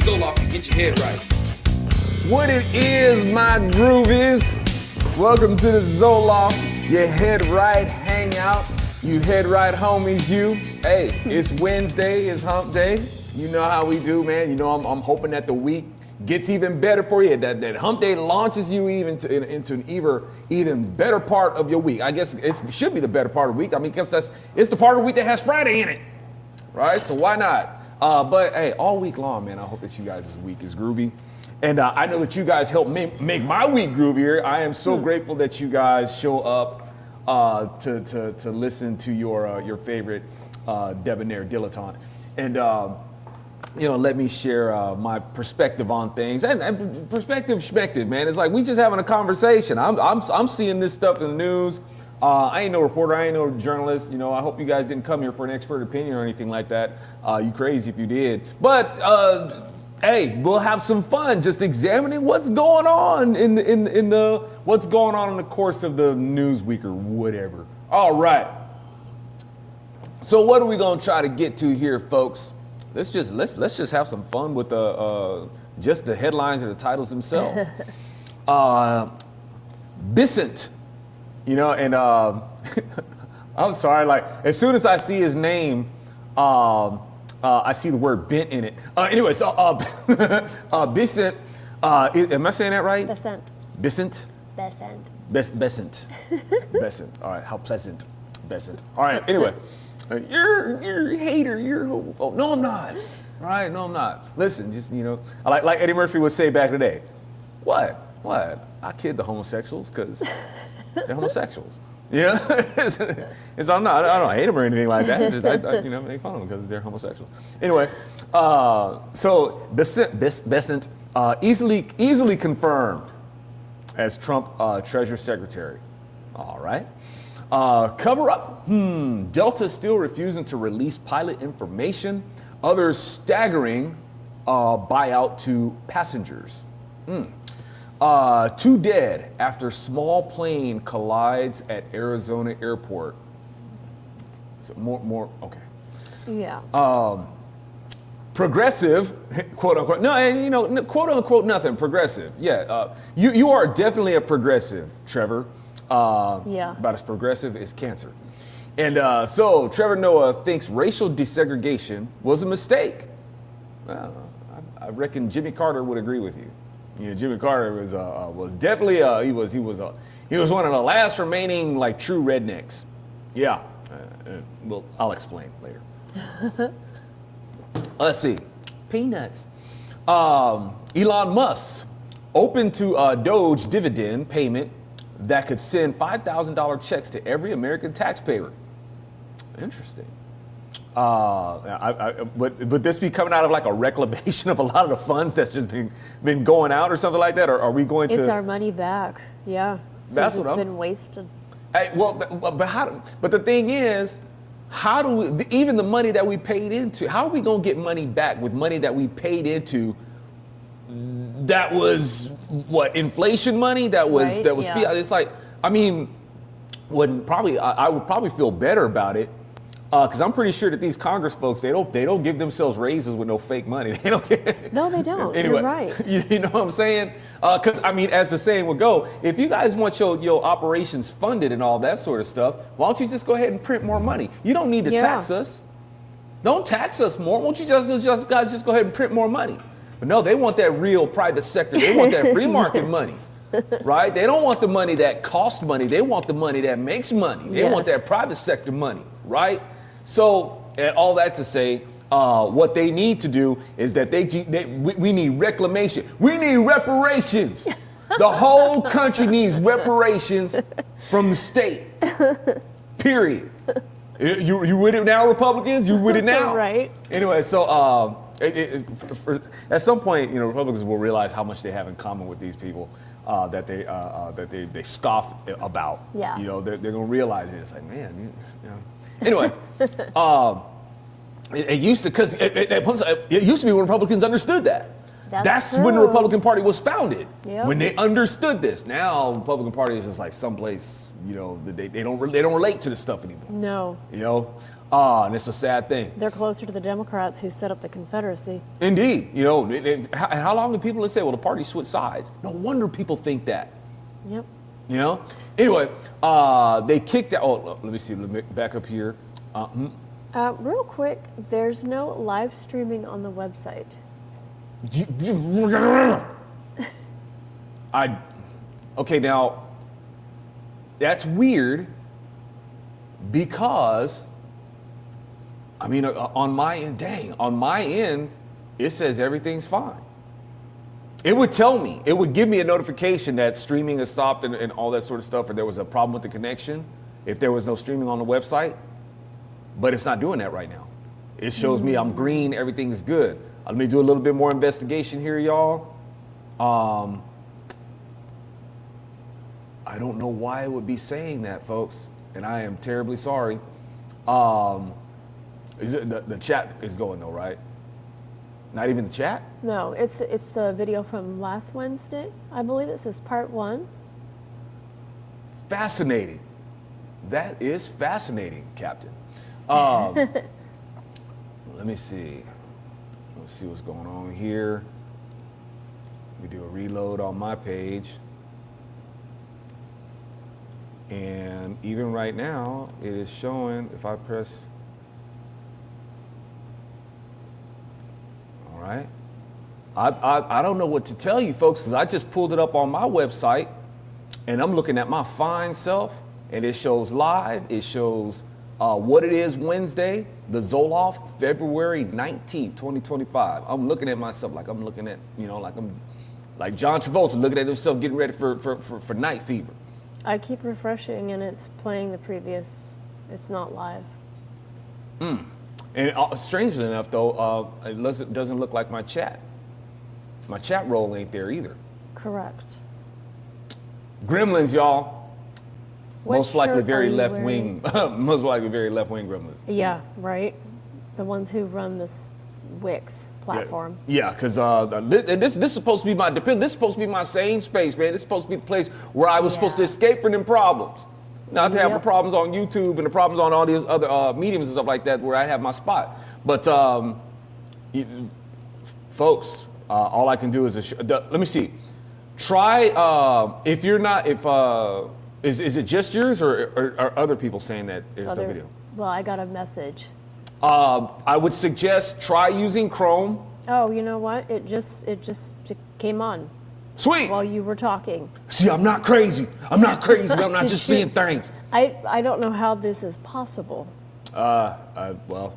Zoloft to get your head right. What it is, my groovies. Welcome to the Zoloft, your head right hangout. You head right homies, you. Hey, it's Wednesday, it's hump day. You know how we do, man. You know I'm hoping that the week gets even better for you. That hump day launches you even into an even better part of your week. I guess it should be the better part of the week. I mean, because it's the part of the week that has Friday in it, right? So why not? But hey, all week long, man, I hope that you guys' week is groovy. And I know that you guys help make my week groovier. I am so grateful that you guys show up to listen to your favorite debonair dilettante. And let me share my perspective on things. And perspective, man. It's like we just having a conversation. I'm seeing this stuff in the news. I ain't no reporter, I ain't no journalist. You know, I hope you guys didn't come here for an expert opinion or anything like that. You crazy if you did. But hey, we'll have some fun just examining what's going on in the course of the news week or whatever. All right. So what are we gonna try to get to here, folks? Let's just have some fun with just the headlines or the titles themselves. Bessent, and I'm sorry, like as soon as I see his name, I see the word bent in it. Anyway, so Bessent, am I saying that right? Bessent. Bessent? Bessent. Bessent. Bessent. All right, how pleasant. Bessent. All right, anyway. You're a hater, you're homophobe. No, I'm not. All right, no, I'm not. Listen, just, like Eddie Murphy would say back in the day. What? I kid the homosexuals because they're homosexuals. Yeah, I'm not. I don't hate them or anything like that. It's just, I make fun of them because they're homosexuals. Anyway, so Bessent easily confirmed as Trump Treasury Secretary. All right. Cover up. Delta still refusing to release pilot information. Others staggering buyout to passengers. 2 dead after small plane collides at Arizona airport. So more. Okay. Yeah. Progressive, quote unquote. No, quote unquote nothing. Progressive. Yeah. You are definitely a progressive, Trevor. Yeah. About as progressive as cancer. And so Trevor Noah thinks racial desegregation was a mistake. I reckon Jimmy Carter would agree with you. Jimmy Carter was definitely he was one of the last remaining like true rednecks. Yeah. Well, I'll explain later. Let's see. Peanuts. Elon Musk open to DOGE dividend payment that could send $5,000 checks to every American taxpayer. Interesting. Would this be coming out of like a reclamation of a lot of the funds that's just been going out or something like that? Or are we going to? It's our money back. Yeah. That's what it's been wasted. Hey, but the thing is, how do we, even the money that we paid into, how are we going to get money back with money that we paid into? That was what, inflation money? That was fiat. It's like, I mean, I would probably feel better about it because I'm pretty sure that these Congress folks they don't give themselves raises with no fake money. They don't get, no, they don't. Anyway, you're right. You know what I'm saying? Because I mean, as the saying would go, if you guys want your operations funded and all that sort of stuff, why don't you just go ahead and print more money? You don't need to tax us. Don't tax us more. Why don't you just guys just go ahead and print more money? But no, they want that real private sector. They want that free market money, right? They don't want the money that costs money. They want the money that makes money. They want that private sector money, right? So, and all that to say, what they need to do is that we need reclamation. We need reparations. The whole country needs reparations from the state. Period. You with it now, Republicans? You with it now? Right. Anyway, so at some point, Republicans will realize how much they have in common with these people that they scoff about. Yeah. They're going to realize it. It's like, man, Anyway, it used to be when Republicans understood that. That's when the true. Republican Party was founded. Yep. When they understood this. Now, the Republican Party is just like someplace, they don't relate to this stuff anymore. No. And it's a sad thing. They're closer to the Democrats who set up the Confederacy. Indeed. How long do people say, well, the party switched sides? No wonder people think that. Yep. Anyway, they kicked out. Oh, let me see. Let me back up here. Real quick, there's no live streaming on the website. Okay, now that's weird because on my end, it says everything's fine. It would tell me, it would give me a notification that streaming has stopped and all that sort of stuff, or there was a problem with the connection if there was no streaming on the website, but it's not doing that right now. It shows me I'm green, everything is good. Let me do a little bit more investigation here, y'all. I don't know why it would be saying that, folks, and I am terribly sorry. Is it the chat is going though, right? Not even the chat? No, it's the video from last Wednesday. I believe it says part 1. Fascinating. That is fascinating, Captain. Let me see. Let's see what's going on here. We do a reload on my page. And even right now, it is showing, if I press, all right. I don't know what to tell you folks, because I just pulled it up on my website and I'm looking at my fine self and it shows live, it shows what it is Wednesday, the Zoloft, February 19th, 2025. I'm looking at myself like I'm looking at, like John Travolta looking at himself getting ready for night fever. I keep refreshing and it's playing the previous. It's not live. And strangely enough, though, it doesn't look like my chat. My chat roll ain't there either. Correct. Gremlins, y'all. What Most likely shirt very are you left wearing? wing. Most likely very left wing gremlins. Yeah, right. The ones who run this Wix platform. Yeah, because this is supposed to be my This is supposed to be my sane space, man. This is supposed to be the place where I was supposed to escape from them problems. Not to have the problems on YouTube and the problems on all these other mediums and stuff like that, where I have my spot. But folks, all I can do is let me see. Try if you're not is it just yours or are other people saying that there's no video? Well, I got a message. I would suggest try using Chrome. Oh, you know what? It just came on. Sweet. While you were talking. See, I'm not crazy. I'm not just seeing things. I don't know how this is possible. Well,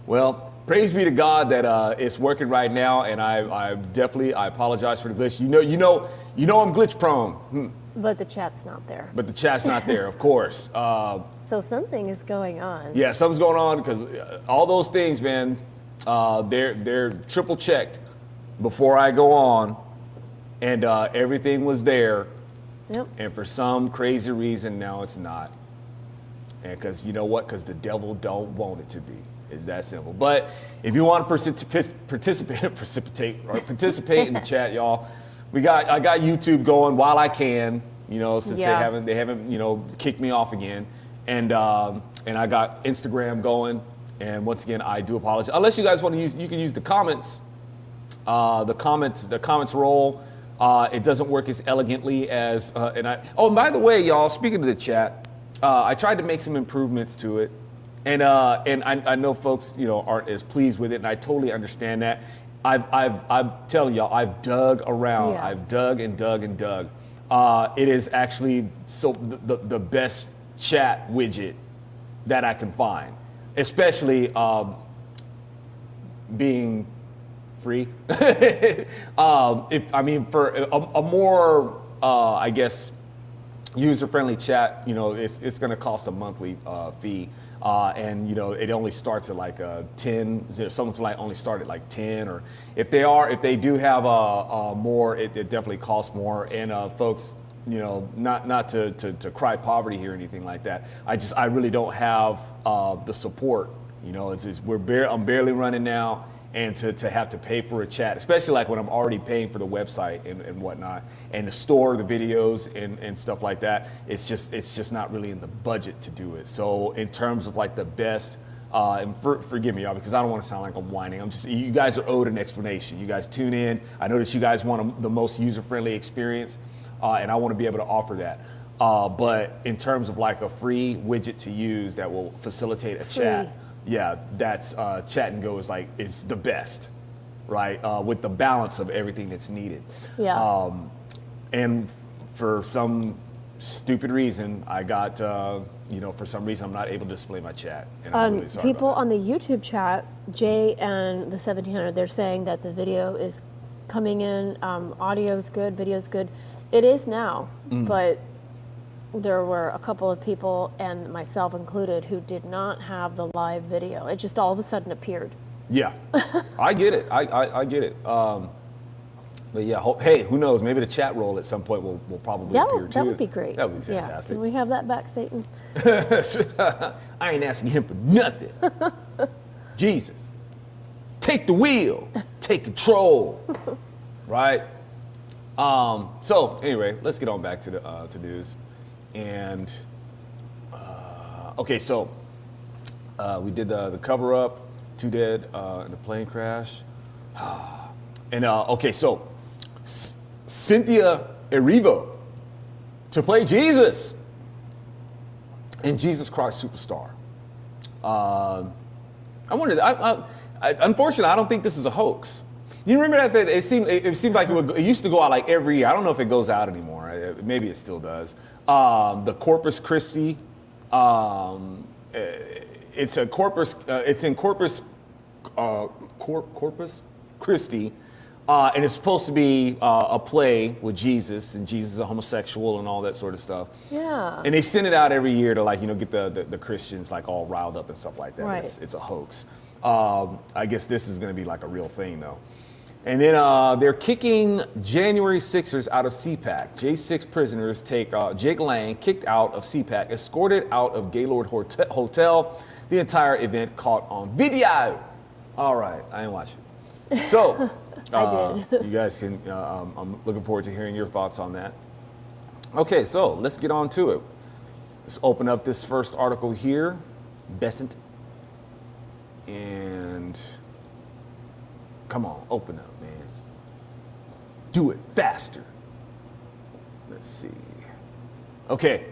well, praise be to God that it's working right now, and I definitely apologize for the glitch. You know I'm glitch prone. But the chat's not there. But the chat's not there, of course. So something is going on. Yeah, something's going on because all those things, man, they're triple checked before I go on, and everything was there. Yep. And for some crazy reason, now it's not. And because you know what? Because the devil don't want it to be. It's that simple. But if you want to participate in the chat, y'all, I got YouTube going while I can. Since they haven't kicked me off again, and I got Instagram going. And once again, I do apologize. Unless you guys want to you can use the comments. The comments roll. It doesn't work as elegantly as and by the way, y'all, speaking of the chat, I tried to make some improvements to it, and I know folks aren't as pleased with it, and I totally understand that. I'm telling y'all, I've dug around. Yeah. I've dug and dug and dug. It is actually the best chat widget that I can find, especially being free. For a more, I guess, user-friendly chat, it's going to cost a monthly fee, and it only starts at like 10. Some like only start at like 10, or if they do have more, it definitely costs more. And folks, not to cry poverty here or anything like that. I really don't have the support. I'm barely running now. and to have to pay for a chat, especially like when I'm already paying for the website and whatnot, and to store the videos and stuff like that, it's just not really in the budget to do it. So in terms of like the best, and forgive me, y'all, because I don't want to sound like I'm whining. You guys are owed an explanation. You guys tune in. I know that you guys want the most user-friendly experience, and I want to be able to offer that. But in terms of like a free widget to use that will facilitate a chat, yeah, that's Chat and Go is the best, right? With the balance of everything that's needed. Yeah. And for some stupid reason, I got, for some reason I'm not able to display my chat. And I'm really sorry people about on the YouTube chat, Jay and the 1700, they're saying that the video is coming in, audio's good, video's good. It is now, but there were a couple of people, and myself included, who did not have the live video. It just all of a sudden appeared. Yeah, I get it. I get it. But yeah, hey, who knows? Maybe the chat roll at some point will probably appear too. That would be great. That would be fantastic. Yeah. Can we have that back, Satan? I ain't asking him for nothing. Jesus, take the wheel, take control, right? So anyway, let's get on back to the to-dos. And okay, so we did the cover up, 2 dead in a plane crash. And okay, so Cynthia Erivo to play Jesus in Jesus Christ Superstar. I wondered. Unfortunately, I don't think this is a hoax. You remember that it seemed like it used to go out like every year. I don't know if it goes out anymore. Maybe it still does. The Corpus Christi. It's a Corpus. It's in Corpus Christi. And it's supposed to be a play with Jesus, and Jesus is a homosexual and all that sort of stuff. Yeah. And they send it out every year to get the Christians like all riled up and stuff like that. Right. It's a hoax. I guess this is going to be like a real thing though. And then they're kicking January 6ers out of CPAC. J6 prisoners take Jake Lang kicked out of CPAC, escorted out of Gaylord Hotel. The entire event caught on video. All right, I ain't watching. So, I did. You guys can, I'm looking forward to hearing your thoughts on that. Okay, so let's get on to it. Let's open up this first article here, Bessent. And come on, open up, man. Do it faster. Let's see. Okay.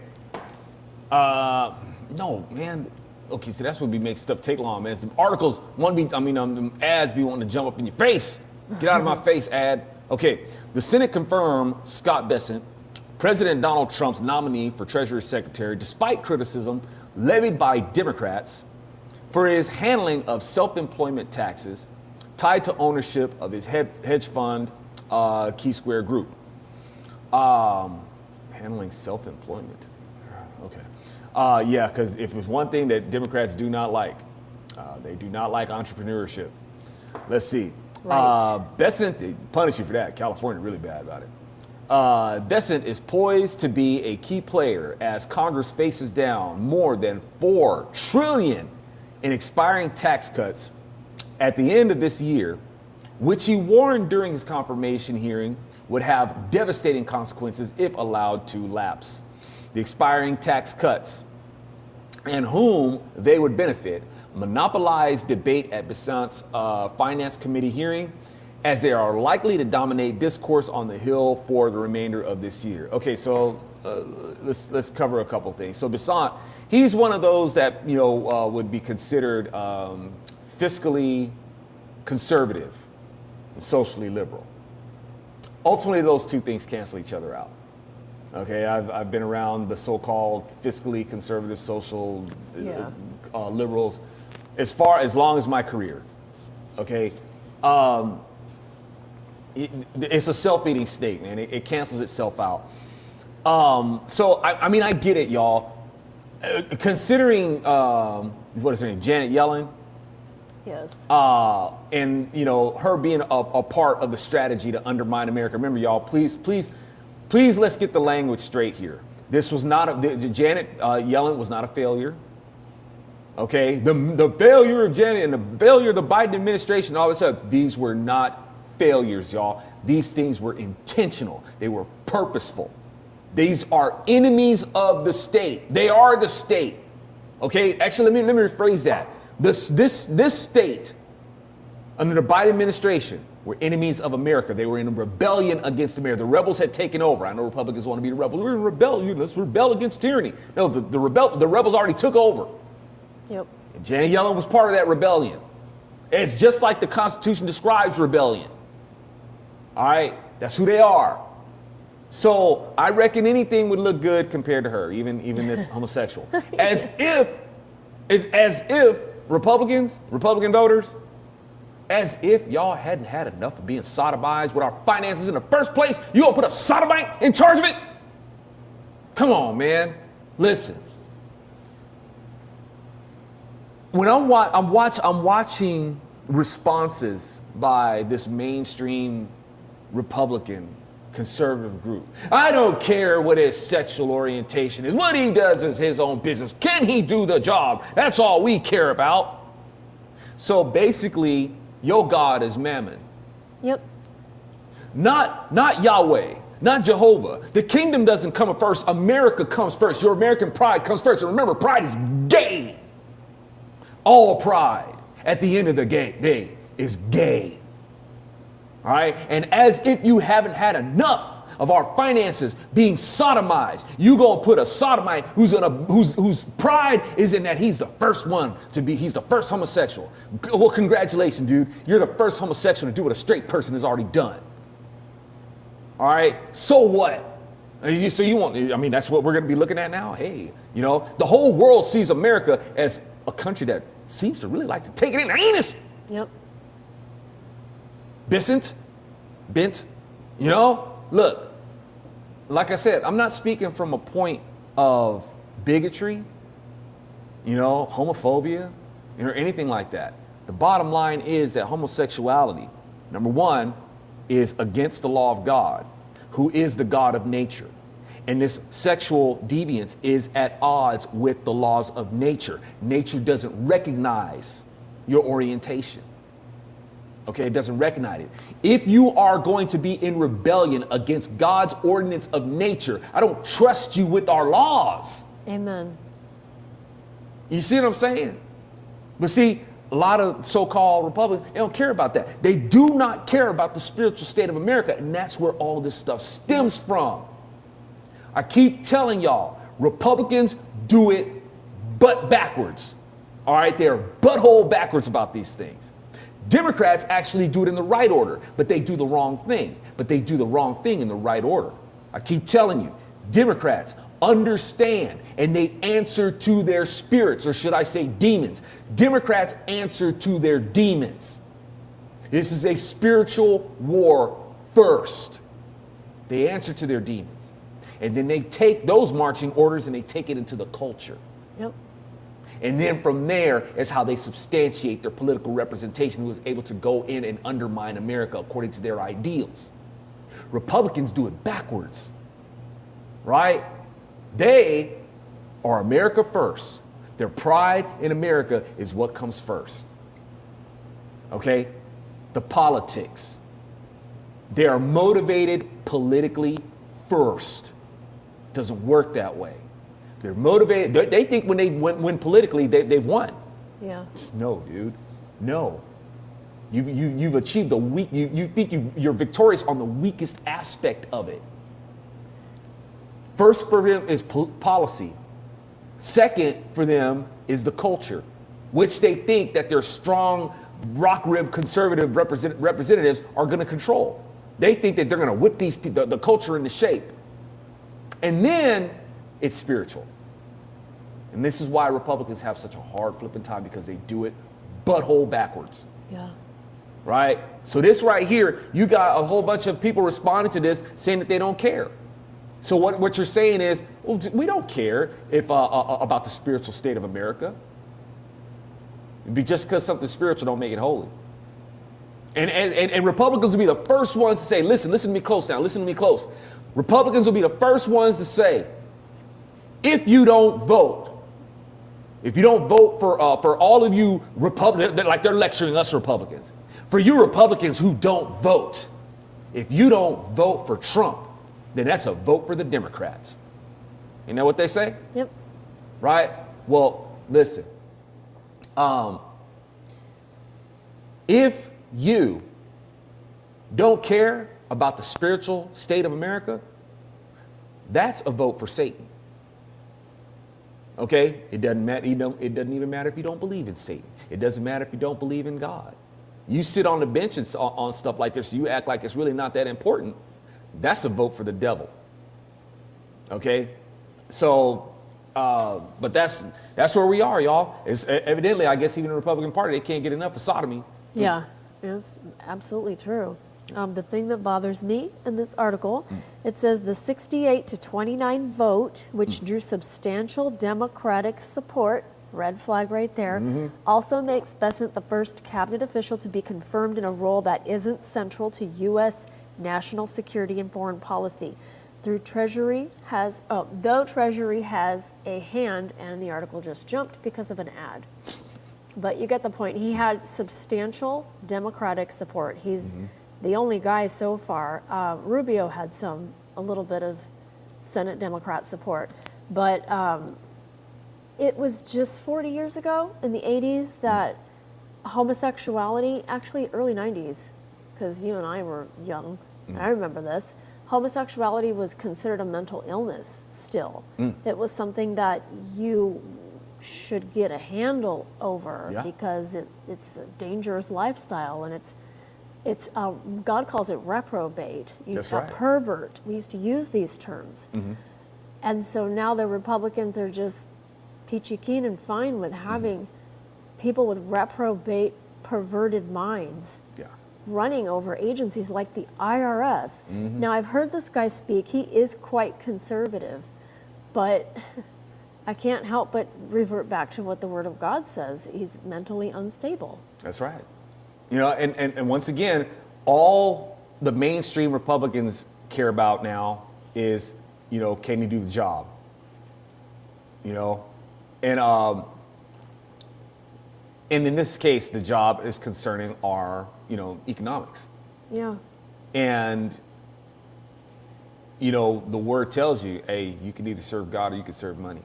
No, man. Okay, so that's what makes stuff take long, man. Some articles, the ads be wanting to jump up in your face. Get out of my face, ad. Okay, the Senate confirmed Scott Bessent, President Donald Trump's nominee for Treasury Secretary, despite criticism levied by Democrats for his handling of self-employment taxes tied to ownership of his hedge fund, Key Square Group. Handling self-employment. Okay. Yeah, because if it's one thing that Democrats do not like, they do not like entrepreneurship. Let's see. Right. Bessent, they punish you for that. California really bad about it. Bessent is poised to be a key player as Congress faces down more than $4 trillion in expiring tax cuts at the end of this year, which he warned during his confirmation hearing would have devastating consequences if allowed to lapse. The expiring tax cuts and whom they would benefit monopolized debate at Bessent's Finance Committee hearing, as they are likely to dominate discourse on the Hill for the remainder of this year. Okay, so let's cover a couple things. So Bessent, he's one of those that would be considered fiscally conservative and socially liberal. Ultimately, those two things cancel each other out. Okay, I've been around the so-called fiscally conservative social liberals as long as my career. Okay, it's a self-eating snake, man. It cancels itself out. So I get it, y'all. Considering what is her name, Janet Yellen. Yes. And her being a part of the strategy to undermine America. Remember, y'all, please, let's get the language straight here. This was not Janet Yellen was not a failure. Okay, the failure of Janet and the failure of the Biden administration, all of a sudden, these were not failures, y'all. These things were intentional. They were purposeful. These are enemies of the state. They are the state. Okay, actually, let me rephrase that. This state under the Biden administration were enemies of America. They were in a rebellion against America. The rebels had taken over. I know Republicans want to be the rebels. We're in rebellion. Let's rebel against tyranny. No, the rebels already took over. Yep. And Janet Yellen was part of that rebellion. It's just like the Constitution describes rebellion. All right, that's who they are. So I reckon anything would look good compared to her, even this homosexual. As if Republican voters, as if y'all hadn't had enough of being sodomized with our finances in the first place. You gonna put a sodomite in charge of it? Come on, man. Listen. When I'm watching responses by this mainstream Republican conservative group. I don't care what his sexual orientation is. What he does is his own business. Can he do the job? That's all we care about. So basically, your God is Mammon. Yep. Not Yahweh, not Jehovah. The kingdom doesn't come first. America comes first. Your American pride comes first. And remember, pride is gay. All pride at the end of the day is gay. All right. And as if you haven't had enough of our finances being sodomized, you gonna put a sodomite whose pride is in that he's the first homosexual. Well, congratulations, dude. You're the first homosexual to do what a straight person has already done. All right. So what? So you want? I mean, that's what we're gonna be looking at now. Hey, the whole world sees America as a country that seems to really like to take it in the anus. Yep. Bessent, look, like I said, I'm not speaking from a point of bigotry, homophobia, or anything like that. The bottom line is that homosexuality, number one, is against the law of God, who is the God of nature. And this sexual deviance is at odds with the laws of nature. Nature doesn't recognize your orientation. Okay, it doesn't recognize it. If you are going to be in rebellion against God's ordinance of nature, I don't trust you with our laws. Amen. You see what I'm saying? But see, a lot of so-called Republicans, they don't care about that. They do not care about the spiritual state of America, and that's where all this stuff stems from. I keep telling y'all, Republicans do it butt backwards. All right, they're butthole backwards about these things. Democrats actually do it in the right order, but they do the wrong thing. But they do the wrong thing in the right order. I keep telling you, Democrats understand and they answer to their spirits, or should I say demons. Democrats answer to their demons. This is a spiritual war first. They answer to their demons. And then they take those marching orders and they take it into the culture. Yep. And then from there is how they substantiate their political representation, who is able to go in and undermine America according to their ideals. Republicans do it backwards, right? They are America first. Their pride in America is what comes first. Okay? The politics. They are motivated politically first. It doesn't work that way. They're motivated. They think when they win politically, they've won. Yeah. No, dude. No. You've achieved the weak. You think you're victorious on the weakest aspect of it. First for them is policy. Second for them is the culture, which they think that their strong rock rib conservative representatives are going to control. They think that they're going to whip the culture into shape. And then it's spiritual. And this is why Republicans have such a hard flipping time, because they do it butthole backwards. Yeah. Right? So this right here, you got a whole bunch of people responding to this saying that they don't care. So what you're saying is, well, we don't care if about the spiritual state of America. Just because something's spiritual don't make it holy. And Republicans will be the first ones to say, listen to me close now, listen to me close. Republicans will be the first ones to say, if you don't vote if you don't vote for all of you Republicans, like they're lecturing us Republicans, for you Republicans who don't vote, if you don't vote for Trump, then that's a vote for the Democrats. You know what they say? Yep. Right? Well, listen. If you don't care about the spiritual state of America, that's a vote for Satan. Okay? It doesn't matter. It doesn't even matter if you don't believe in Satan. It doesn't matter if you don't believe in God. You sit on the bench and on stuff like this, you act like it's really not that important. That's a vote for the devil. Okay? So, but that's where we are, y'all. It's evidently, I guess, even the Republican Party, they can't get enough of sodomy. Yeah, it's absolutely true. The thing that bothers me in this article, it says the 68-29 vote, which drew substantial Democratic support, red flag right there, also makes Bessent the first cabinet official to be confirmed in a role that isn't central to U.S. national security and foreign policy. Though Treasury has a hand, and the article just jumped because of an ad. But you get the point. He had substantial Democratic support. He's the only guy so far. Rubio had a little bit of Senate Democrat support. But it was just 40 years ago in the 80s that homosexuality, actually early 90s, because you and I were young, I remember this, homosexuality was considered a mental illness still. It was something that you should get a handle over because it's a dangerous lifestyle, and it's God calls it reprobate. That's a right. Pervert. We used to use these terms. And so now the Republicans are just peachy keen and fine with having people with reprobate, perverted minds running over agencies like the IRS. Now, I've heard this guy speak. He is quite conservative, but I can't help but revert back to what the Word of God says. He's mentally unstable. That's right. You know, and once again, all the mainstream Republicans care about now is, you know, can he do the job? You know, and in this case, the job is concerning our, you know, economics. Yeah. And, you know, the word tells you, hey, you can either serve God or you can serve money.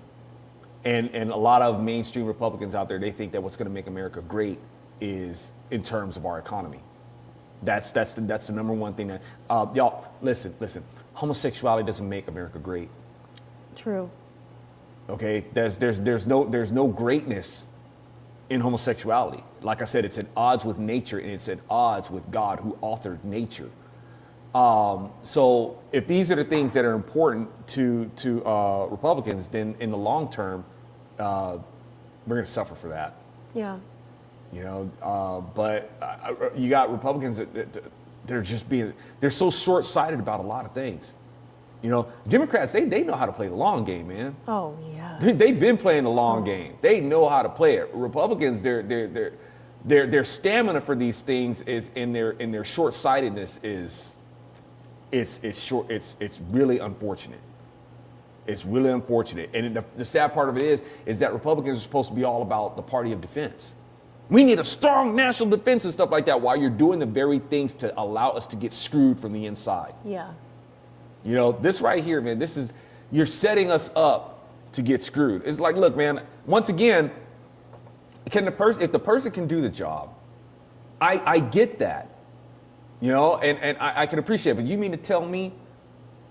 And a lot of mainstream Republicans out there, they think that what's going to make America great is in terms of our economy. That's the number one thing that y'all listen. Homosexuality doesn't make America great. True. Okay, there's no greatness in homosexuality. Like I said, it's at odds with nature, and it's at odds with God who authored nature. So if these are the things that are important to Republicans, then in the long term, we're going to suffer for that. Yeah. You know, but you got Republicans that they're so short-sighted about a lot of things. You know, Democrats, they know how to play the long game, man. Oh, yes. They've been playing the long game. They know how to play it. Republicans, their stamina for these things is in their short-sightedness is it's really unfortunate. It's really unfortunate. And the sad part of it is that Republicans are supposed to be all about the party of defense. We need a strong national defense and stuff like that while you're doing the very things to allow us to get screwed from the inside. Yeah. You know, this right here, man, you're setting us up to get screwed. It's like, look, man, once again, if the person can do the job, I get that, you know, and I can appreciate it. But you mean to tell me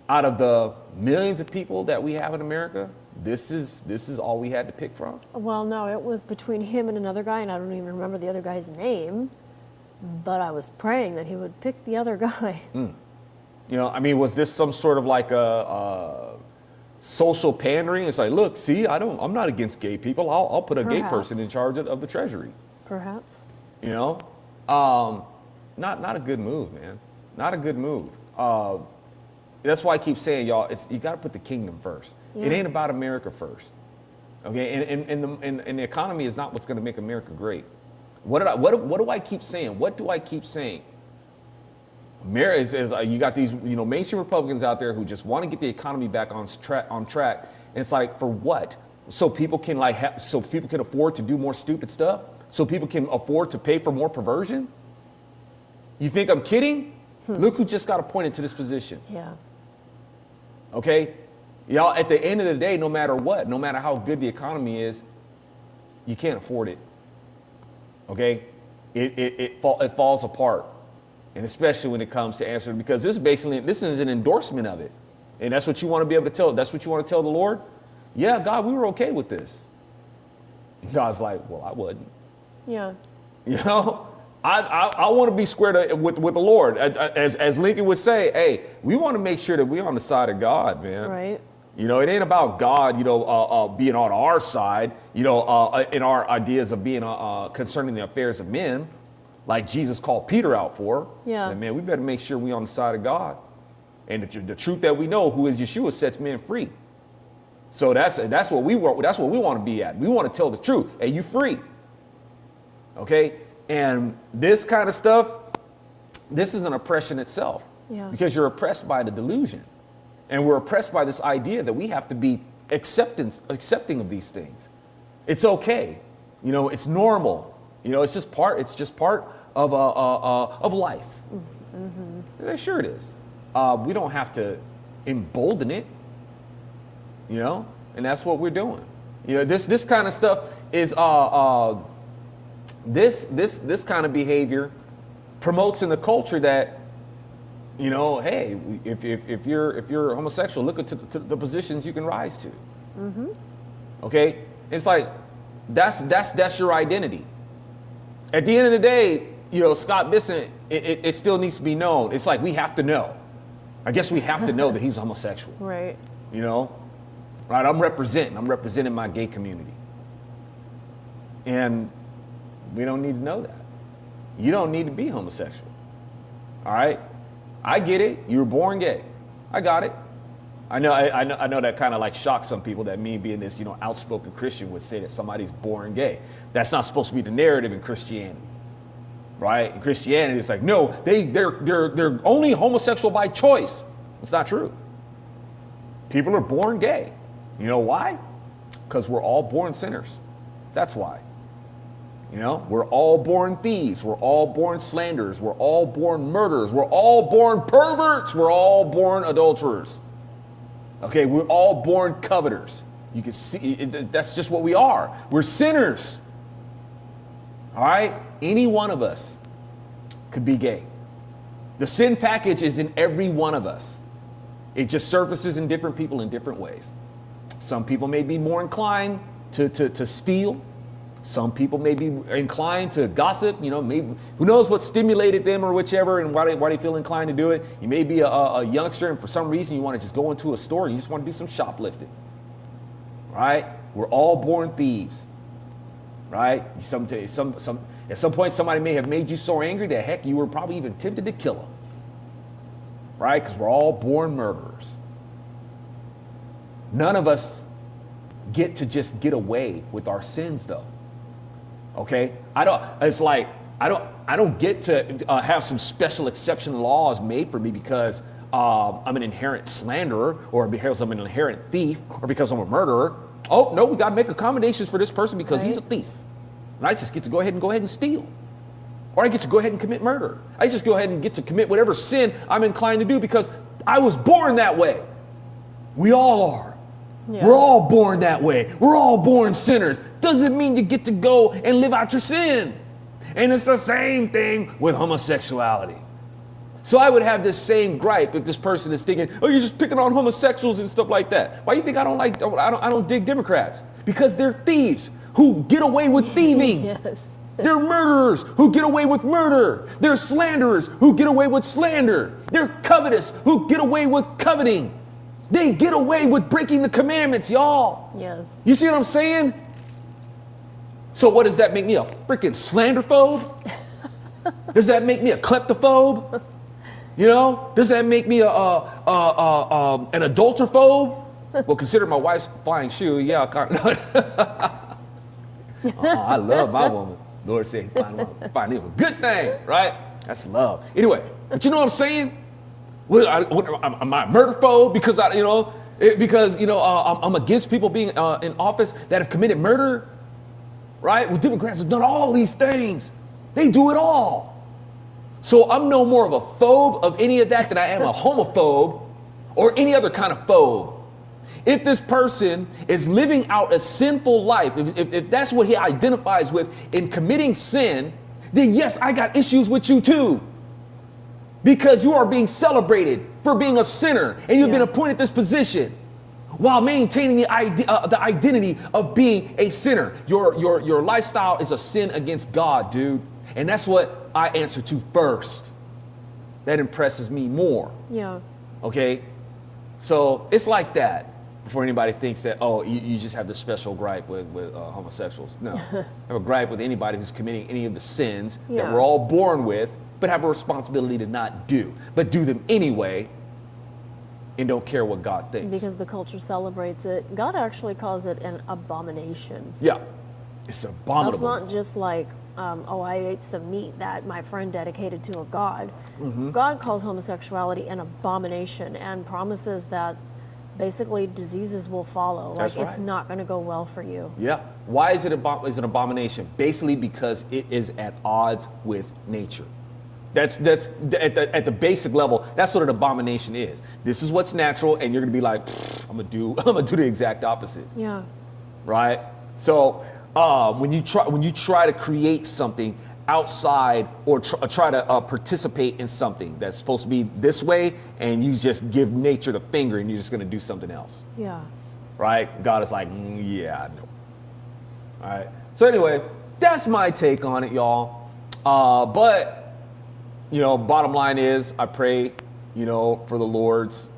out of the millions of people that we have in America, this is all we had to pick from? Well, no, it was between him and another guy, and I don't even remember the other guy's name, but I was praying that he would pick the other guy. You know, I mean, was this some sort of like a social pandering? It's like, look, see, I'm not against gay people. I'll put a gay person in charge of the Treasury. Perhaps. You know, not a good move, man. Not a good move. That's why I keep saying, y'all, you got to put the kingdom first. Yeah. It ain't about America first. Okay, and the economy is not what's going to make America great. What do I keep saying? What do I keep saying? America is you got these, you know, mainstream Republicans out there who just want to get the economy back on track. And it's like, for what? so people can so people can afford to do more stupid stuff? So people can afford to pay for more perversion? You think I'm kidding? Look who just got appointed to this position. Yeah. Okay? Y'all, at the end of the day, no matter what, no matter how good the economy is, you can't afford it. Okay? It falls apart. And especially when it comes to answering, because this is an endorsement of it. And that's what you want to be able to tell. That's what you want to tell the Lord? Yeah, God, we were okay with this. God's like, well, I wasn't. Yeah. You know? I want to be squared with the Lord. As Lincoln would say, hey, we want to make sure that we're on the side of God, man. Right. You know, it ain't about God, being on our side, in our ideas of being concerning the affairs of men, like Jesus called Peter out for. Yeah. And man, we better make sure we're on the side of God. And the truth that we know, who is Yeshua, sets men free. So that's what we want. That's what we want to be at. We want to tell the truth. Hey, you free. Okay. And this kind of stuff, this is an oppression itself. Yeah. Because you're oppressed by the delusion. And we're oppressed by this idea that we have to be accepting of these things. It's okay. You know, it's normal. You know, it's just part of life. Mm-hmm. Sure it is. We don't have to embolden it, and that's what we're doing. This kind of stuff is this kind of behavior promotes in the culture that, hey, if you're homosexual, look at the positions you can rise to. Mm-hmm. Okay, it's like that's your identity. At the end of the day, Scott Bessent, it still needs to be known. It's like we have to know. I guess we have to know that he's homosexual. Right. Right? I'm representing my gay community. And we don't need to know that. You don't need to be homosexual. All right? I get it. You were born gay. I got it. I know that kind of like shocks some people, that me being this, outspoken Christian would say that somebody's born gay. That's not supposed to be the narrative in Christianity. Right? In Christianity, it's like, no, they're only homosexual by choice. It's not true. People are born gay. You know why? Because we're all born sinners. That's why. We're all born thieves. We're all born slanderers. We're all born murderers. We're all born perverts. We're all born adulterers. Okay, we're all born coveters. You can see, that's just what we are. We're sinners. All right? Any one of us could be gay. The sin package is in every one of us. It just surfaces in different people in different ways. Some people may be more inclined to steal. Some people may be inclined to gossip. Maybe who knows what stimulated them or whichever, and why they feel inclined to do it. You may be a youngster, and for some reason you want to just go into a store and you just want to do some shoplifting. Right? We're all born thieves. Right? At some point, somebody may have made you so angry that heck, you were probably even tempted to kill them. Right? Because we're all born murderers. None of us get to just get away with our sins, though. Okay? I don't get to have some special exception laws made for me because I'm an inherent slanderer, or because I'm an inherent thief, or because I'm a murderer. Oh, no, we got to make accommodations for this person because he's a thief. And I just get to go ahead and steal. Or I get to go ahead and commit murder. I just go ahead and get to commit whatever sin I'm inclined to do because I was born that way. We all are. Yeah. We're all born that way. We're all born sinners. Doesn't mean you get to go and live out your sin. And it's the same thing with homosexuality. So I would have this same gripe if this person is thinking, oh, you're just picking on homosexuals and stuff like that. Why do you think I don't dig Democrats? Because they're thieves who get away with thieving. Yes. They're murderers who get away with murder. They're slanderers who get away with slander. They're covetous who get away with coveting. They get away with breaking the commandments, y'all. Yes. You see what I'm saying? So what does that make me, a freaking slanderphobe? Does that make me a kleptophobe? Does that make me an adulterphobe? Well, consider my wife's flying shoe. Yeah, I love my woman. Lord said, find him a good thing, right? That's love. Anyway, but you know what I'm saying? Well, am I a murder phobe? Because Because, I'm against people being in office that have committed murder, right? Well, Democrats have done all these things. They do it all. So I'm no more of a phobe of any of that than I am a homophobe or any other kind of phobe. If this person is living out a sinful life, if that's what he identifies with in committing sin, then yes, I got issues with you too. Because you are being celebrated for being a sinner and you've been appointed this position while maintaining the identity of being a sinner. Your lifestyle is a sin against God, dude. And that's what I answer to first. That impresses me more. Yeah. Okay? So it's like that before anybody thinks that, oh, you just have this special gripe with homosexuals. No. I have a gripe with anybody who's committing any of the sins that we're all born with, but have a responsibility to not do, but do them anyway and don't care what God thinks. Because the culture celebrates it. God actually calls it an abomination. Yeah, it's abominable. That's not just like, I ate some meat that my friend dedicated to a God. Mm-hmm. God calls homosexuality an abomination and promises that basically diseases will follow. That's right. It's not going to go well for you. Yeah. Why is it an abomination? Basically because it is at odds with nature. That's at the basic level. That's what an abomination is. This is what's natural, and you're gonna be like, I'm gonna do the exact opposite. Yeah. Right. So when you try to create something outside or try to participate in something that's supposed to be this way, and you just give nature the finger, and you're just gonna do something else. Yeah. Right. God is like, yeah, no. All right. So anyway, that's my take on it, y'all. But. Bottom line is, I pray, for the Lord's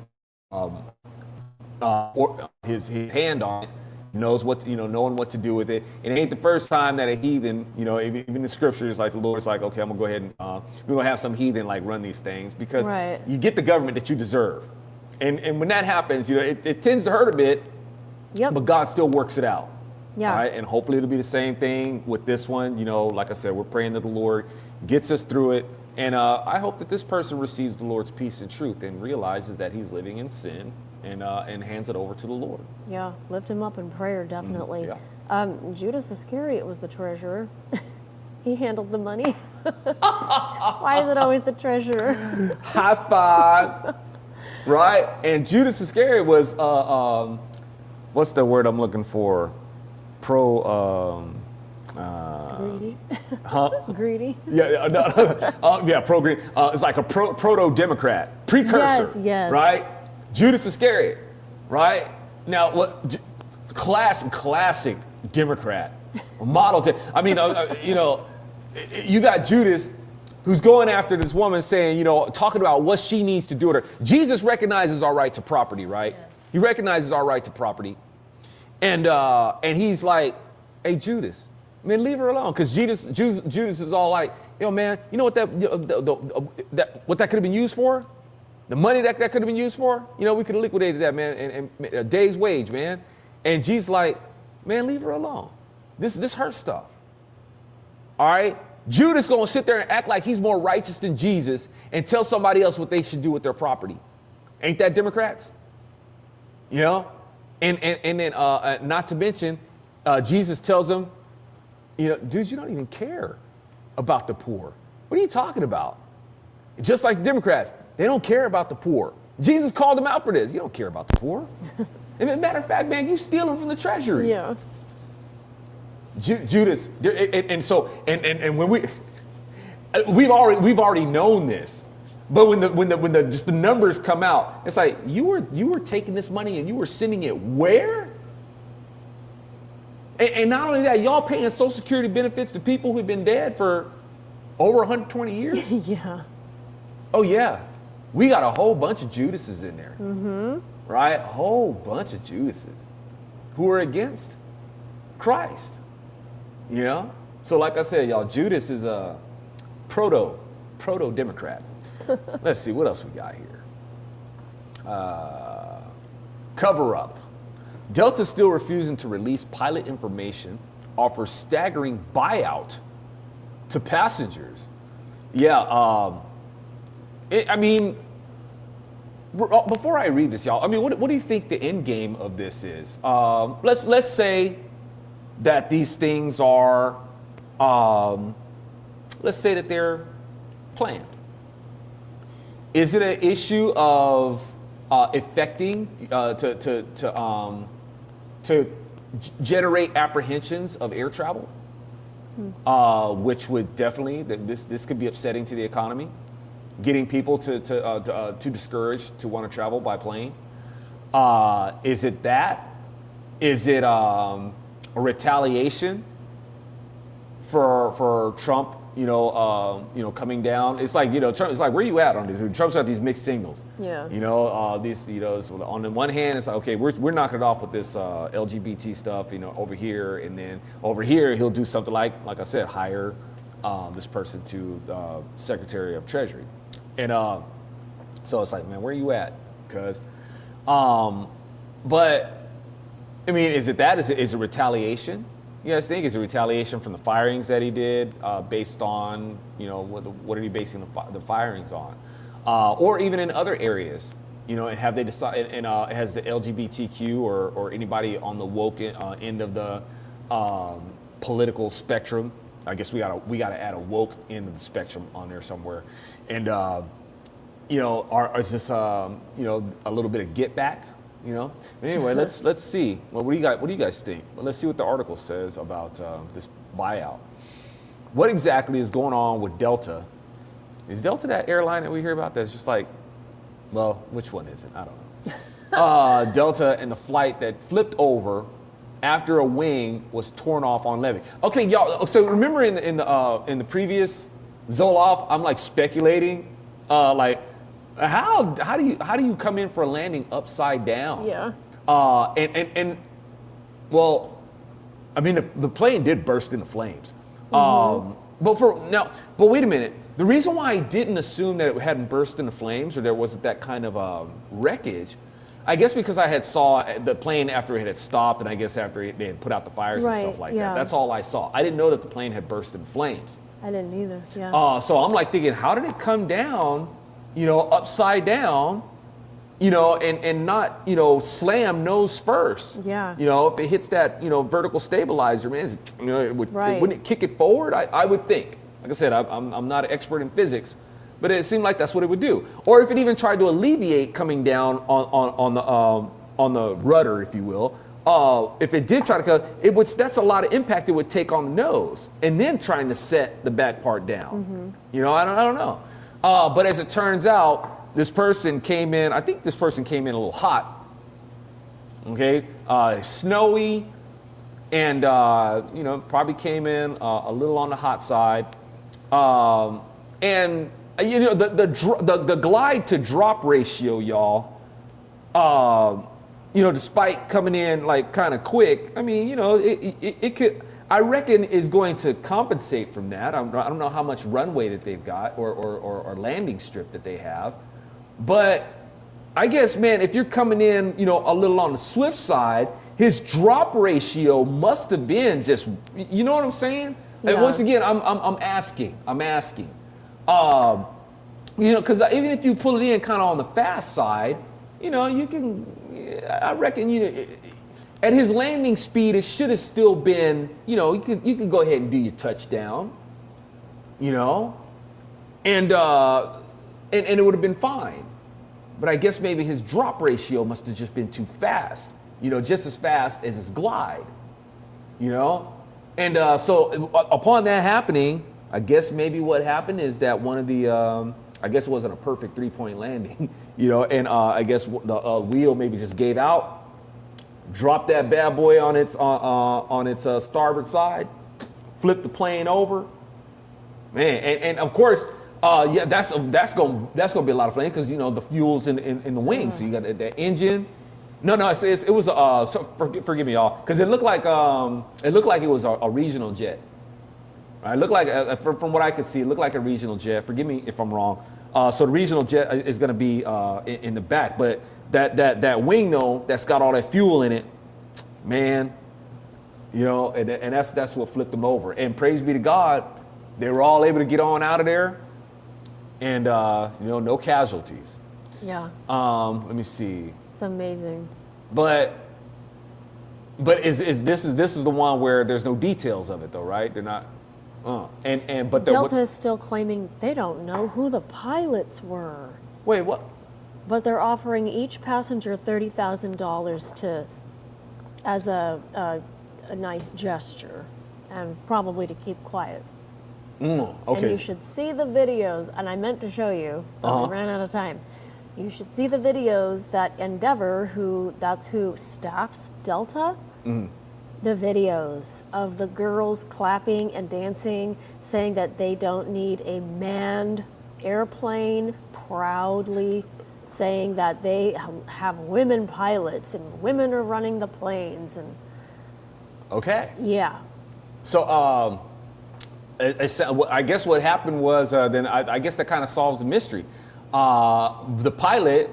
his hand on it, knows what, knowing what to do with it. And it ain't the first time that a heathen, even the scriptures, like the Lord's like, okay, I'm gonna go ahead and we're gonna have some heathen like run these things because you get the government that you deserve. And when that happens, it tends to hurt a bit, but God still works it out. Yeah. All right. And hopefully it'll be the same thing with this one. Like I said, we're praying that the Lord gets us through it. And I hope that this person receives the Lord's peace and truth and realizes that he's living in sin and hands it over to the Lord. Yeah, lift him up in prayer, definitely. Mm-hmm. Judas Iscariot was the treasurer. He handled the money. Why is it always the treasurer? High five. Right? And Judas Iscariot was, what's the word I'm looking for? Greedy. Huh? Greedy. Yeah, pro-greedy. It's like a proto-democrat, precursor. Yes. Right? Judas Iscariot. Right? Now, what? Classic Democrat, model. You got Judas, who's going after this woman, saying, talking about what she needs to do with her. Jesus recognizes our right to property, right? Yes. He recognizes our right to property, and he's like, hey, Judas. Man, leave her alone, because Judas is all like, man, you know what what that could have been used for? The money that could have been used for? We could have liquidated that, man, and a day's wage, man. And Jesus like, man, leave her alone. This her stuff. All right? Judas gonna sit there and act like he's more righteous than Jesus and tell somebody else what they should do with their property. Ain't that Democrats? And then not to mention, Jesus tells them, dude, you don't even care about the poor. What are you talking about? Just like Democrats, they don't care about the poor. Jesus called them out for this. You don't care about the poor. As a matter of fact, man, you stealing from the Treasury. Yeah. Judas, and when we've already known this, but when the numbers come out, it's like you were taking this money and you were sending it where? And not only that, y'all paying Social Security benefits to people who've been dead for over 120 years? Yeah. Oh, yeah. We got a whole bunch of Judases in there. Mm-hmm. Right? A whole bunch of Judases who are against Christ. So like I said, y'all, Judas is a proto-Democrat. Let's see, what else we got here? Cover up. Delta still refusing to release pilot information, offers staggering buyout to passengers. Yeah, before I read this, y'all, I mean, what do you think the end game of this is? Let's say that these things are, let's say that they're planned. Is it an issue of affecting to generate apprehensions of air travel, which would definitely this could be upsetting to the economy, getting people to discourage to want to travel by plane? Is it that? Is it a retaliation for Trump? Coming down. It's like, Trump. It's like, where you at on this? Trump's got these mixed signals. Yeah. So on the one hand, it's like, okay, we're knocking it off with this LGBT stuff, over here, and then over here he'll do something like I said, hire this person to Secretary of Treasury, and so it's like, man, where you at? Because, but I mean, is it that? Is it retaliation? You guys think it's a retaliation from the firings that he did, based on, what are he basing the firings on, or even in other areas, and have they decided? And has the LGBTQ or anybody on the woke end of the political spectrum? I guess we gotta add a woke end of the spectrum on there somewhere, and is this a little bit of get back? But anyway, let's see. Well, what do you guys think? Well, let's see what the article says about this buyout. What exactly is going on with Delta? Is Delta that airline that we hear about that's just like, well, which one is it? I don't know. Delta and the flight that flipped over after a wing was torn off on levee. Okay, y'all. So remember in the previous Zoloft, I'm like speculating, How do you come in for a landing upside down? Yeah. Well, I mean, the plane did burst into flames. But wait a minute. The reason why I didn't assume that it hadn't burst into flames or there wasn't that kind of wreckage, I guess because I had saw the plane after it had stopped, and I guess after they had put out the fires and stuff like that. That's all I saw. I didn't know that the plane had burst into flames. I didn't either. Yeah. So I'm like thinking, how did it come down? Upside down, and not, slam nose first. Yeah. If it hits that, vertical stabilizer, man, wouldn't it kick it forward? I would think. Like I said, I'm not an expert in physics, but it seemed like that's what it would do. Or if it even tried to alleviate coming down on the rudder, if you will. If it did try to cut, that's a lot of impact it would take on the nose, and then trying to set the back part down. I don't know. But as it turns out, this person came in, I think this person came in a little hot, okay? Snowy, and, probably came in a little on the hot side. And, the glide to drop ratio, y'all, despite coming in like kind of quick, I mean, it could, I reckon, is going to compensate from that. I don't know how much runway that they've got or landing strip that they have. But I guess, man, if you're coming in, a little on the swift side, his drop ratio must have been just, you know what I'm saying? Yeah. And once again, I'm asking. Because even if you pull it in kind of on the fast side, you can, I reckon, at his landing speed, it should have still been, you could go ahead and do your touchdown, and it would have been fine. But I guess maybe his drop ratio must have just been too fast, just as fast as his glide, And so upon that happening, I guess maybe what happened is that one of the, I guess it wasn't a perfect 3-point landing, and I guess the wheel maybe just gave out. Drop that bad boy on its starboard side, flip the plane over, man, and of course, that's gonna be a lot of fun because the fuel's in the wings, so you got that engine. No, it was forgive me, y'all, because it looked like it was a regional jet. Right? It looked like from what I could see, it looked like a regional jet. Forgive me if I'm wrong. So the regional jet is going to be in the back, but that wing though, that's got all that fuel in it, man, and that's what flipped them over. And praise be to God, they were all able to get on out of there, and no casualties. Yeah. Let me see. It's amazing. But this is the one where there's no details of it though, right? They're not. But Delta is still claiming they don't know who the pilots were. Wait, what? But they're offering each passenger $30,000 as a nice gesture, and probably to keep quiet. Okay. And you should see the videos, and I meant to show you, but we ran out of time. You should see the videos that Endeavor, that's who staffs Delta, the videos of the girls clapping and dancing, saying that they don't need a manned airplane, proudly saying that they have women pilots and women are running the planes. And okay. yeah. So I guess what happened was then I guess that kind of solves the mystery. The pilot,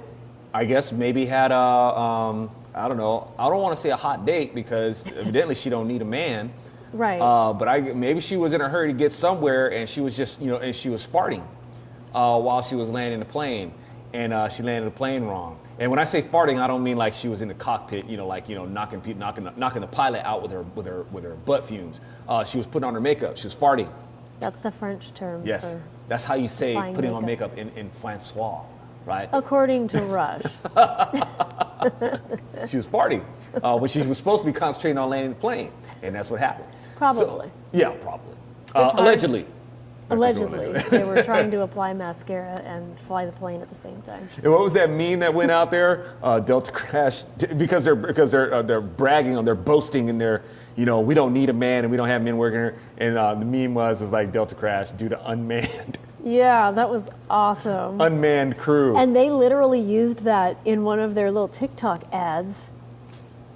I guess, maybe had I don't know. I don't want to say a hot date because evidently she don't need a man. Right. But maybe she was in a hurry to get somewhere, and she was just, and she was farting while she was landing the plane, and she landed the plane wrong. And when I say farting, I don't mean like she was in the cockpit, knocking the pilot out with her butt fumes. She was putting on her makeup. She was farting. That's the French term. Yes. For That's how you say putting on makeup. makeup in Francois, right? According to Rush. She was farting when she was supposed to be concentrating on landing the plane, and that's what happened. Probably. Yeah, probably. hard. Allegedly. Allegedly. They were trying to apply mascara and fly the plane at the same time. And what was that meme that went out there? Delta crash because they're bragging on, they're boasting in their, we don't need a man and we don't have men working here. And the meme was like Delta crash due to unmanned. Yeah, that was awesome. Unmanned crew. And they literally used that in one of their little TikTok ads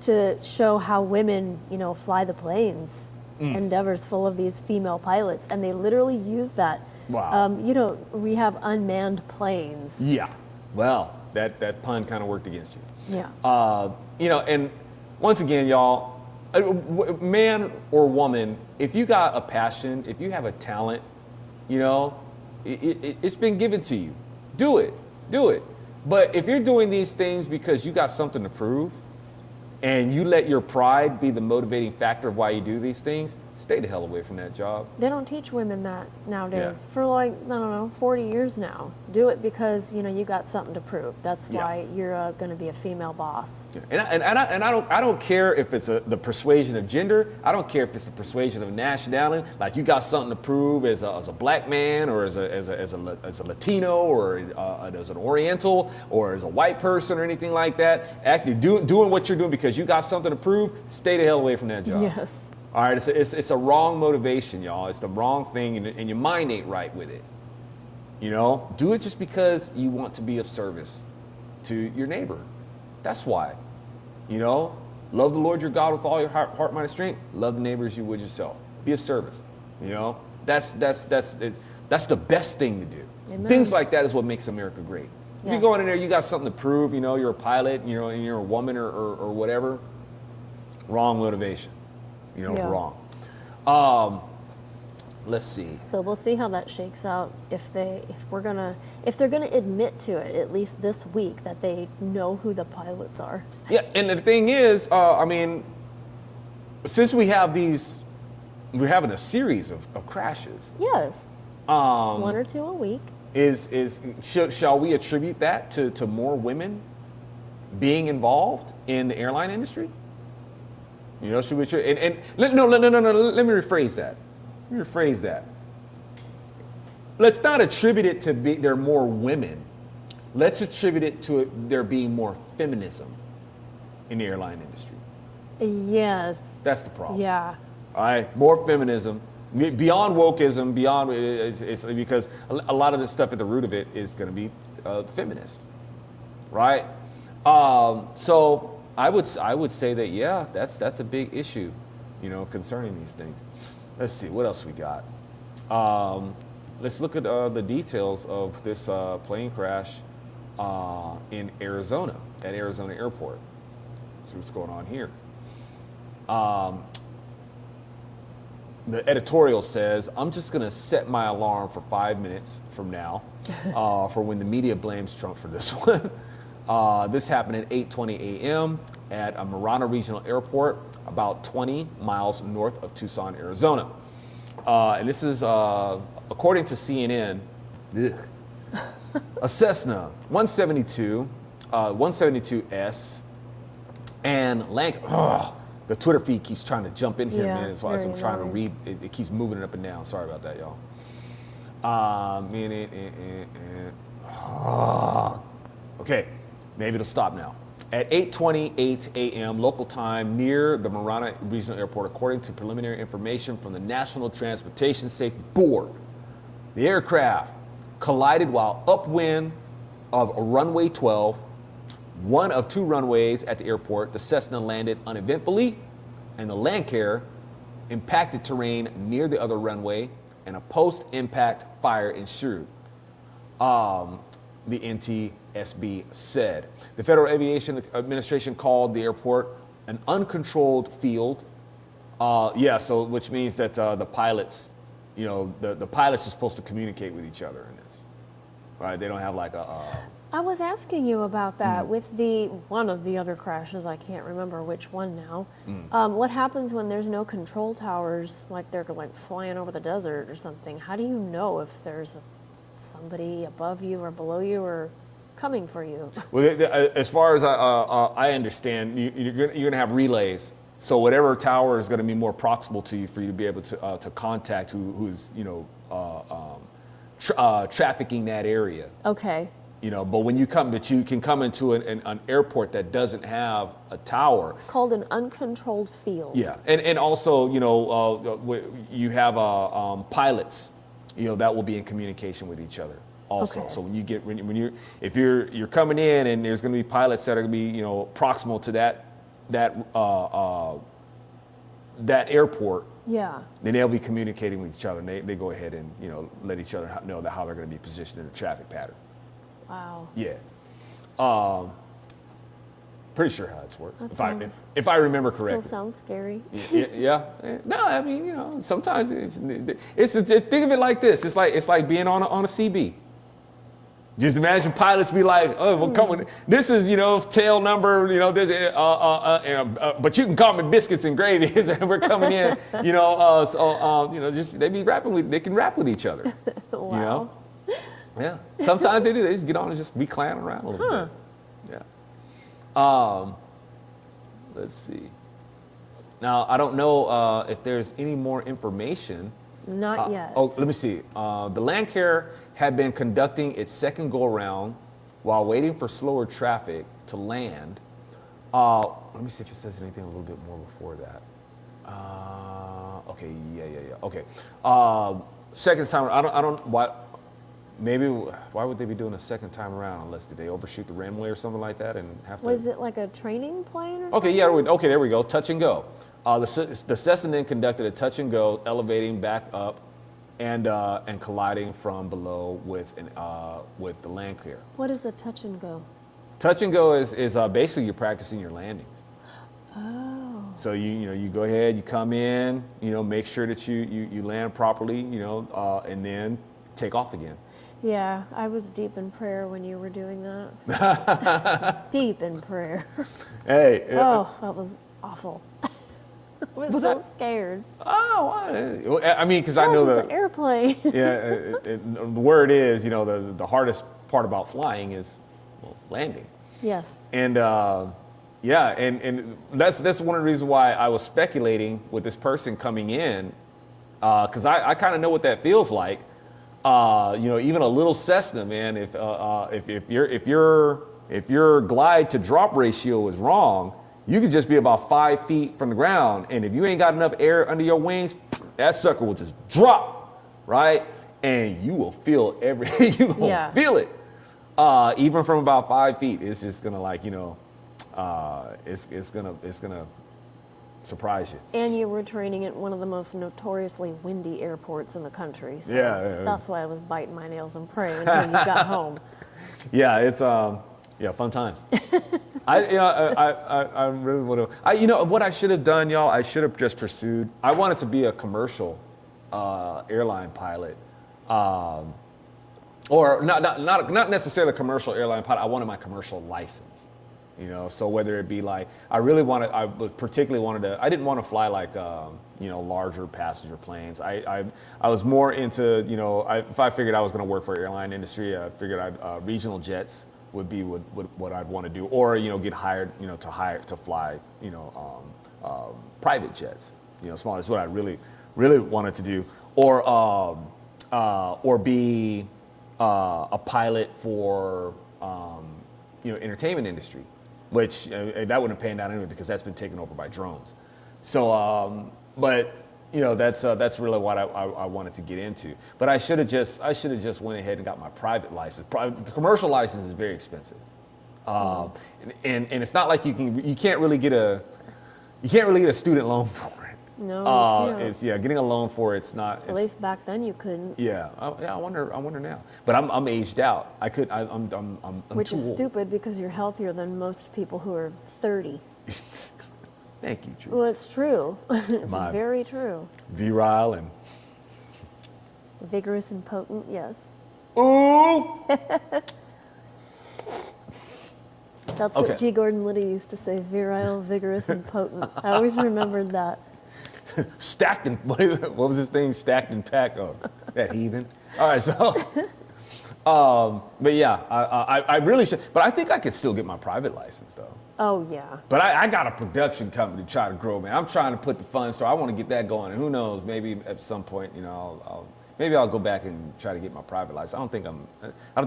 to show how women, fly the planes. Endeavor's full of these female pilots, and they literally used that. Wow. We have unmanned planes. Yeah. Well, that pun kind of worked against you. Yeah. And once again, y'all, man or woman, if you got a passion, if you have a talent, it's been given to you. Do it. But if you're doing these things because you got something to prove, and you let your pride be the motivating factor of why you do these things, stay the hell away from that job. They don't teach women that nowadays. For 40 years now. Do it because, you got something to prove. That's why you're going to be a female boss. Yeah. And I don't care if it's the persuasion of gender. I don't care if it's the persuasion of nationality. Like you got something to prove as a black man or as a Latino or as an Oriental or as a white person or anything like that. Actually doing what you're doing because you got something to prove, stay the hell away from that job. Yes. All right, it's a wrong motivation, y'all. It's the wrong thing, and your mind ain't right with it. Do it just because you want to be of service to your neighbor. That's why. Love the Lord your God with all your heart, mind, and strength. Love the neighbor as you would yourself. Be of service. That's the best thing to do. Amen. Things like that is what makes America great. If you go in there, you got something to prove, you're a pilot, and you're a woman or whatever, wrong motivation. Wrong. Let's see. So we'll see how that shakes out if they're gonna admit to it at least this week that they know who the pilots are. Yeah, and the thing is, since we're having a series of crashes. Yes. 1 or 2 a week. Shall we attribute that to more women being involved in the airline industry? Should we? No. Let me rephrase that. Let's not attribute it to there are more women. Let's attribute it to there being more feminism in the airline industry. Yes. That's the problem. Yeah. All right, more feminism. Beyond wokeism, it's because a lot of the stuff at the root of it is going to be feminist, right? So I would say that that's a big issue, concerning these things. Let's see what else we got. Let's look at the details of this plane crash in Arizona at Arizona Airport. See what's going on here. The editorial says, I'm just going to set my alarm for 5 minutes from now for when the media blames Trump for this one. This happened at 8:20 a.m. at a Marana Regional Airport, about 20 miles north of Tucson, Arizona. And this is, according to CNN, a Cessna 172S and the Twitter feed keeps trying to jump in here, Yeah, man. As far as I'm very trying to annoying. read, it keeps moving it up and down. Sorry about that, y'all. Okay, maybe it'll stop now. At 8:28 a.m. local time near the Marana Regional Airport, according to preliminary information from the National Transportation Safety Board, the aircraft collided while upwind of runway 12, one of two runways at the airport. The Cessna landed uneventfully, and the Lancair impacted terrain near the other runway, and a post-impact fire ensued. The NTSB said. The Federal Aviation Administration called the airport an uncontrolled field. So which means that the pilots, the pilots are supposed to communicate with each other in this, right? They don't have like I was asking you about that with one of the other crashes. I can't remember which one now. What happens when there's no control towers, like they're like flying over the desert or something? How do you know if there's somebody above you or below you or coming for you? Well, as far as I understand, you're going to have relays. So whatever tower is going to be more proximal to you for you to be able to contact who's trafficking that area. Okay. But when you can come into an airport that doesn't have a tower. It's called an uncontrolled field. Yeah, and also you have pilots, that will be in communication with each other also. Okay. So if you're coming in and there's going to be pilots that are going to be proximal to that airport. Yeah. Then they'll be communicating with each other, and they go ahead and let each other know how they're going to be positioned in the traffic pattern. Wow. Yeah. Pretty sure how it's works. If I remember correctly. Still sounds scary. Yeah. No, I mean, sometimes it's think of it like this. It's like being on a CB. Just imagine pilots be like, "Oh, we're coming. This is tail number. This. But you can call me biscuits and gravy. And we're coming in. Just they can rap with each other. Wow. Yeah. Sometimes they do. They just get on and just be clowning around a little bit. Yeah. Let's see. Now, I don't know if there's any more information. Not yet. Let me see. The Lancair had been conducting its second go-around while waiting for slower traffic to land. Let me see if it says anything a little bit more before that. Okay, yeah. Okay. Second time, I don't, why would they be doing a second time around unless did they overshoot the runway or something like that and have to? Was it like a training plane or Okay, something? yeah, okay, there we go, touch and go. The Cessna then conducted a touch and go, elevating back up and colliding from below with the Lancair. What is the touch and go? Touch and go is basically you're practicing your landings. Oh. So you go ahead, you come in, make sure that you land properly, and then take off again. Yeah, I was deep in prayer when you were doing that. Deep in prayer. Hey. Oh, that was awful. I was so scared. Oh, I mean, because I know the airplane. the word is, the hardest part about flying is landing. Yes. And and that's one of the reasons why I was speculating with this person coming in, because I kind of know what that feels like. Even a little Cessna, man. If your glide to drop ratio is wrong, you could just be about 5 feet from the ground, and if you ain't got enough air under your wings, that sucker will just drop, right? And you will feel feel it. Even from about 5 feet, it's just gonna it's gonna surprise you. And you were training at one of the most notoriously windy airports in the country. So Yeah. that's why I was biting my nails and praying until you got home. Yeah, it's fun times. I really want to. What I should have done, y'all. I should have just pursued. I wanted to be a commercial airline pilot, or not necessarily a commercial airline pilot. I wanted my commercial license. So whether it be like, I didn't want to fly like, larger passenger planes. I was more into, if I figured I was going to work for the airline industry, I figured regional jets would be what I'd want to do, or, get hired, to fly, private jets, small. That's what I really, really wanted to do, or be a pilot for, entertainment industry. Which that wouldn't have panned out anyway because that's been taken over by drones. So, but that's really what I wanted to get into. But I should have just went ahead and got my private license. Commercial license is very expensive, and it's not like you can't really get a student loan for it. No, it's getting a loan for it's not. At least back then you couldn't. Yeah, I wonder now. But I'm aged out. I'm Which too is old. stupid because you're healthier than most people who are 30. Thank you, Teresa. Well, it's true. It's very true. Virile and Vigorous and potent, yes. ooh. That's Okay. what G. Gordon Liddy used to say, virile, vigorous, and potent. I always remembered that. Stacked and what was this thing? Stacked and packed. Oh, that heathen. All right, so, but yeah, I really should. But I think I could still get my private license though. Oh, yeah. But I got a production company to try to grow, man. I'm trying to put the funds, so I want to get that going. And who knows? Maybe at some point, maybe I'll go back and try to get my private license. I don't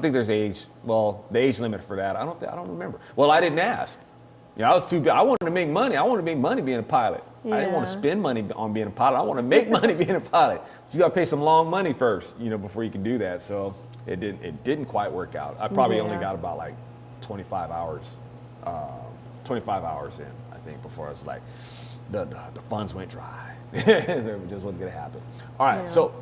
think there's age. Well, the age limit for that. I don't remember. Well, I didn't ask. I was too big. I wanted to make money. I wanted to make money being a pilot. I didn't want to spend money on being a pilot. I want to make money being a pilot. So you got to pay some long money first, before you can do that. So it didn't quite work out. I probably only got about like 25 hours in, I think, before I was like, the funds went dry. So it just wasn't gonna happen. All right, so.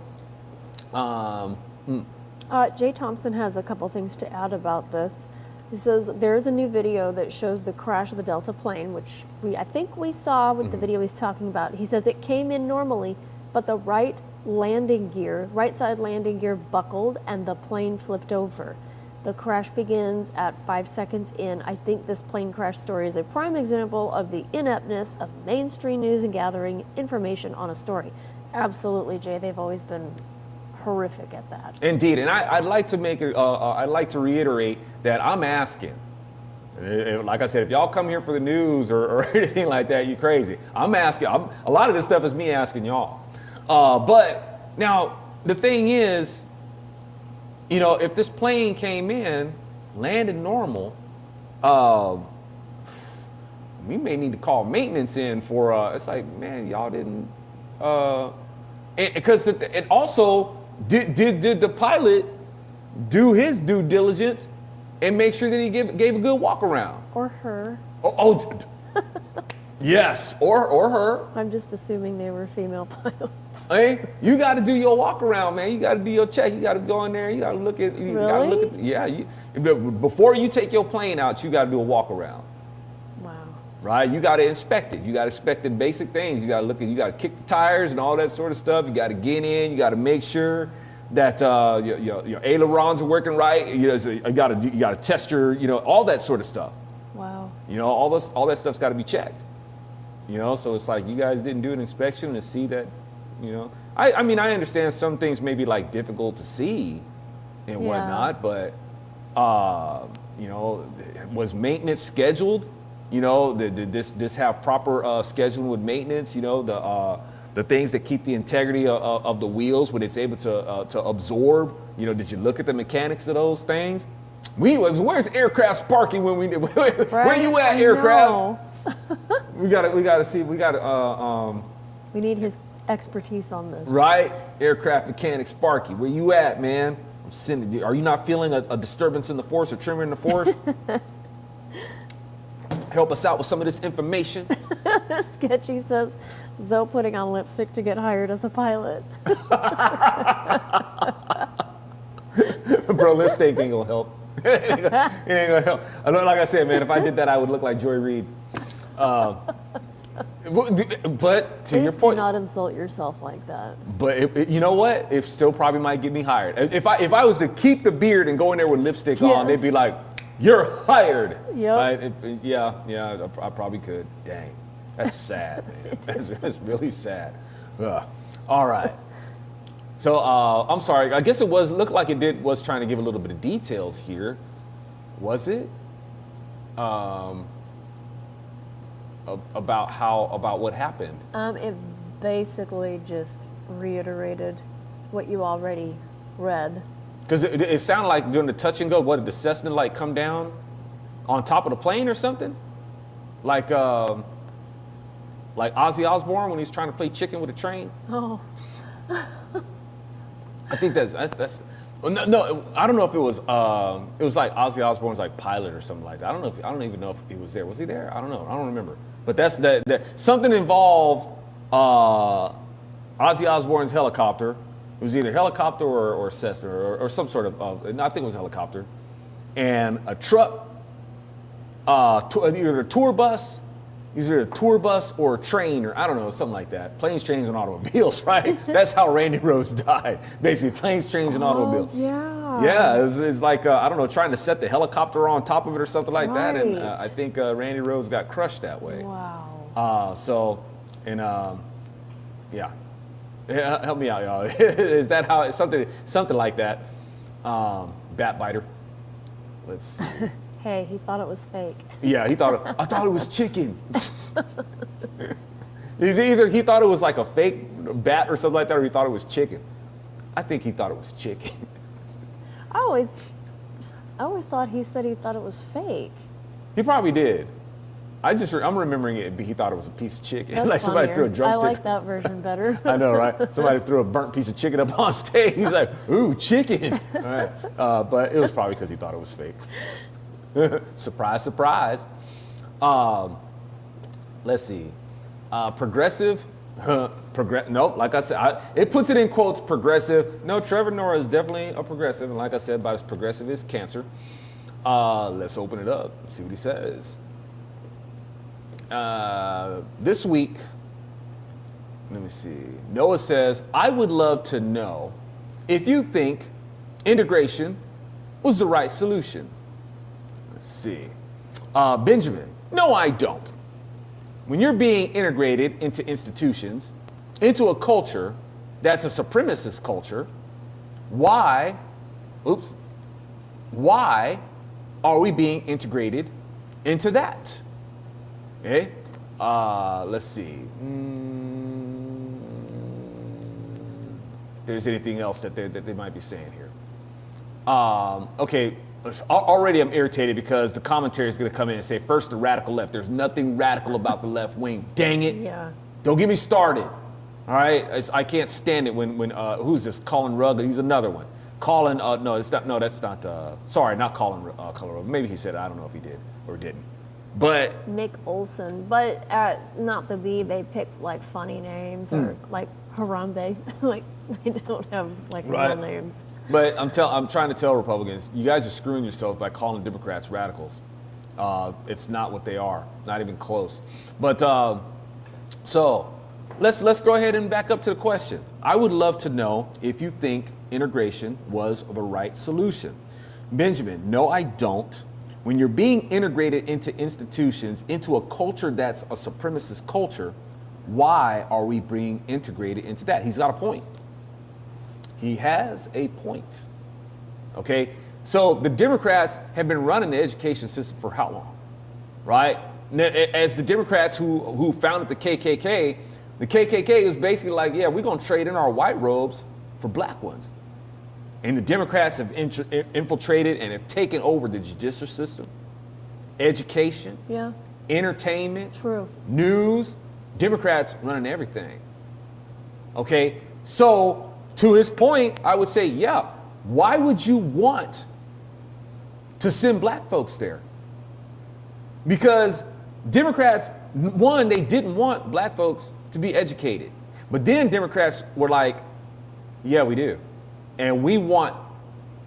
Jay Thompson has a couple things to add about this. He says there is a new video that shows the crash of the Delta plane, which I think we saw with the video he's talking about. He says it came in normally, but the right side landing gear buckled and the plane flipped over. The crash begins at 5 seconds in. I think this plane crash story is a prime example of the ineptness of mainstream news and gathering information on a story. Absolutely, Jay. They've always been horrific at that. Indeed, and I'd like to make it. I'd like to reiterate that I'm asking. Like I said, if y'all come here for the news or anything like that, you crazy. I'm asking. A lot of this stuff is me asking y'all. But now the thing is, if this plane came in, landed normal, we may need to call maintenance in for. It's like, man, y'all didn't. Because and also. Did the pilot do his due diligence and make sure that he gave a good walk around? Or her. Yes, or her. I'm just assuming they were female pilots. Hey, you got to do your walk around, man. You got to do your check. You got to go in there. You got to look at. Before you take your plane out, you got to do a walk around. Right, you got to inspect it. You got to inspect the basic things. You got to look at. You got to kick the tires and all that sort of stuff. You got to get in. You got to make sure that your ailerons are working right. You got to test your all that sort of stuff. Wow. All that stuff's got to be checked. So it's like you guys didn't do an inspection to see that. I mean I understand some things may be like difficult to see and whatnot, but was maintenance scheduled? Did this have proper scheduling with maintenance? The things that keep the integrity of the wheels when it's able to absorb. Did you look at the mechanics of those things? Where's aircraft Sparky when we where you at, aircraft? we gotta see. We need his expertise on this. Right, aircraft mechanic Sparky, where you at, man? Are you not feeling a disturbance in the force or tremor in the force? Help us out with some of this information. Sketchy says, Zoe putting on lipstick to get hired as a pilot. Bro, lipstick ain't gonna help. It ain't gonna help. Like I said, man, if I did that, I would look like Joy Reid. But to your Please point, do not insult yourself like that. but you know what? It still probably might get me hired. If I was to keep the beard and go in there with lipstick on, they'd be like, "You're hired." Yep. Yeah, I probably could. Dang, that's sad, man. That's really sad. Ugh. All right. So I'm sorry. I guess it looked like it was trying to give a little bit of details here. Was it? About what happened? It basically just reiterated what you already read. Because it sounded like during the touch and go, what did the Cessna like come down on top of the plane or something? Like Ozzy Osbourne when he's trying to play chicken with a train. Oh. I think that's no. I don't know if it was like Ozzy Osbourne's like pilot or something like that. I don't even know if he was there. Was he there? I don't know. I don't remember. But that's that something involved Ozzy Osbourne's helicopter. It was either helicopter or Cessna or some sort of. I think it was a helicopter, and a truck. Either a tour bus. Either a tour bus or a train, or I don't know, something like that. Planes, trains, and automobiles, right? That's how Randy Rhoads died. Basically, planes, trains, and automobiles. Yeah. Yeah, it's like, I don't know, trying to set the helicopter on top of it or something like that. And Right. I think Randy Rhoads got crushed that way. Wow. Yeah. Help me out, y'all. Is that how it's something like that? Bat biter. Let's see. Hey, he thought it was fake. Yeah, I thought it was chicken. Either he thought it was like a fake bat or something like that, or he thought it was chicken. I think he thought it was chicken. I always thought he said he thought it was fake. He probably did. I'm remembering it. He thought it was a piece of chicken. That's like somebody threw a funnier. drumstick. I like that version better. I know, right? Somebody threw a burnt piece of chicken up on stage. He's like, "Ooh, chicken!" All right, but it was probably because he thought it was fake. Surprise, surprise. Let's see. Progressive. No, like I said, it puts it in quotes, progressive. No, Trevor Noah is definitely a progressive. And like I said, about as progressive as cancer. Let's open it up and see what he says. This week, let me see. Noah says, I would love to know if you think integration was the right solution. Let's see. Benjamin, no, I don't. When you're being integrated into institutions, into a culture that's a supremacist culture, why are we being integrated into that? Okay, let's see. If there's anything else that they might be saying here. Okay. Already I'm irritated because the commentary is going to come in and say, first, the radical left. There's nothing radical about the left wing. Dang it. Yeah. Don't get me started. All right? I can't stand it when who's this? Colin Rugg? He's another one. Colin, no, it's not, no, that's not, sorry, not Colin Rugg. Maybe he said it. I don't know if he did or didn't. But Mick Olson, but at Not the Bee, they picked like funny names or like Harambe. Like they don't have like real names. But I'm trying to tell Republicans, you guys are screwing yourselves by calling Democrats radicals. It's not what they are, not even close. But so let's go ahead and back up to the question. I would love to know if you think integration was the right solution. Benjamin, no, I don't. When you're being integrated into institutions, into a culture that's a supremacist culture, why are we being integrated into that? He's got a point. He has a point. Okay, so the Democrats have been running the education system for how long, right? As the Democrats who founded the KKK is basically like, yeah, we're gonna trade in our white robes for black ones. And the Democrats have infiltrated and have taken over the judicial system, education, entertainment, news. Democrats running everything. Okay, so to his point, I would say, yeah, why would you want to send black folks there? Because Democrats, one, they didn't want black folks to be educated. But then Democrats were like, yeah, we do. And we want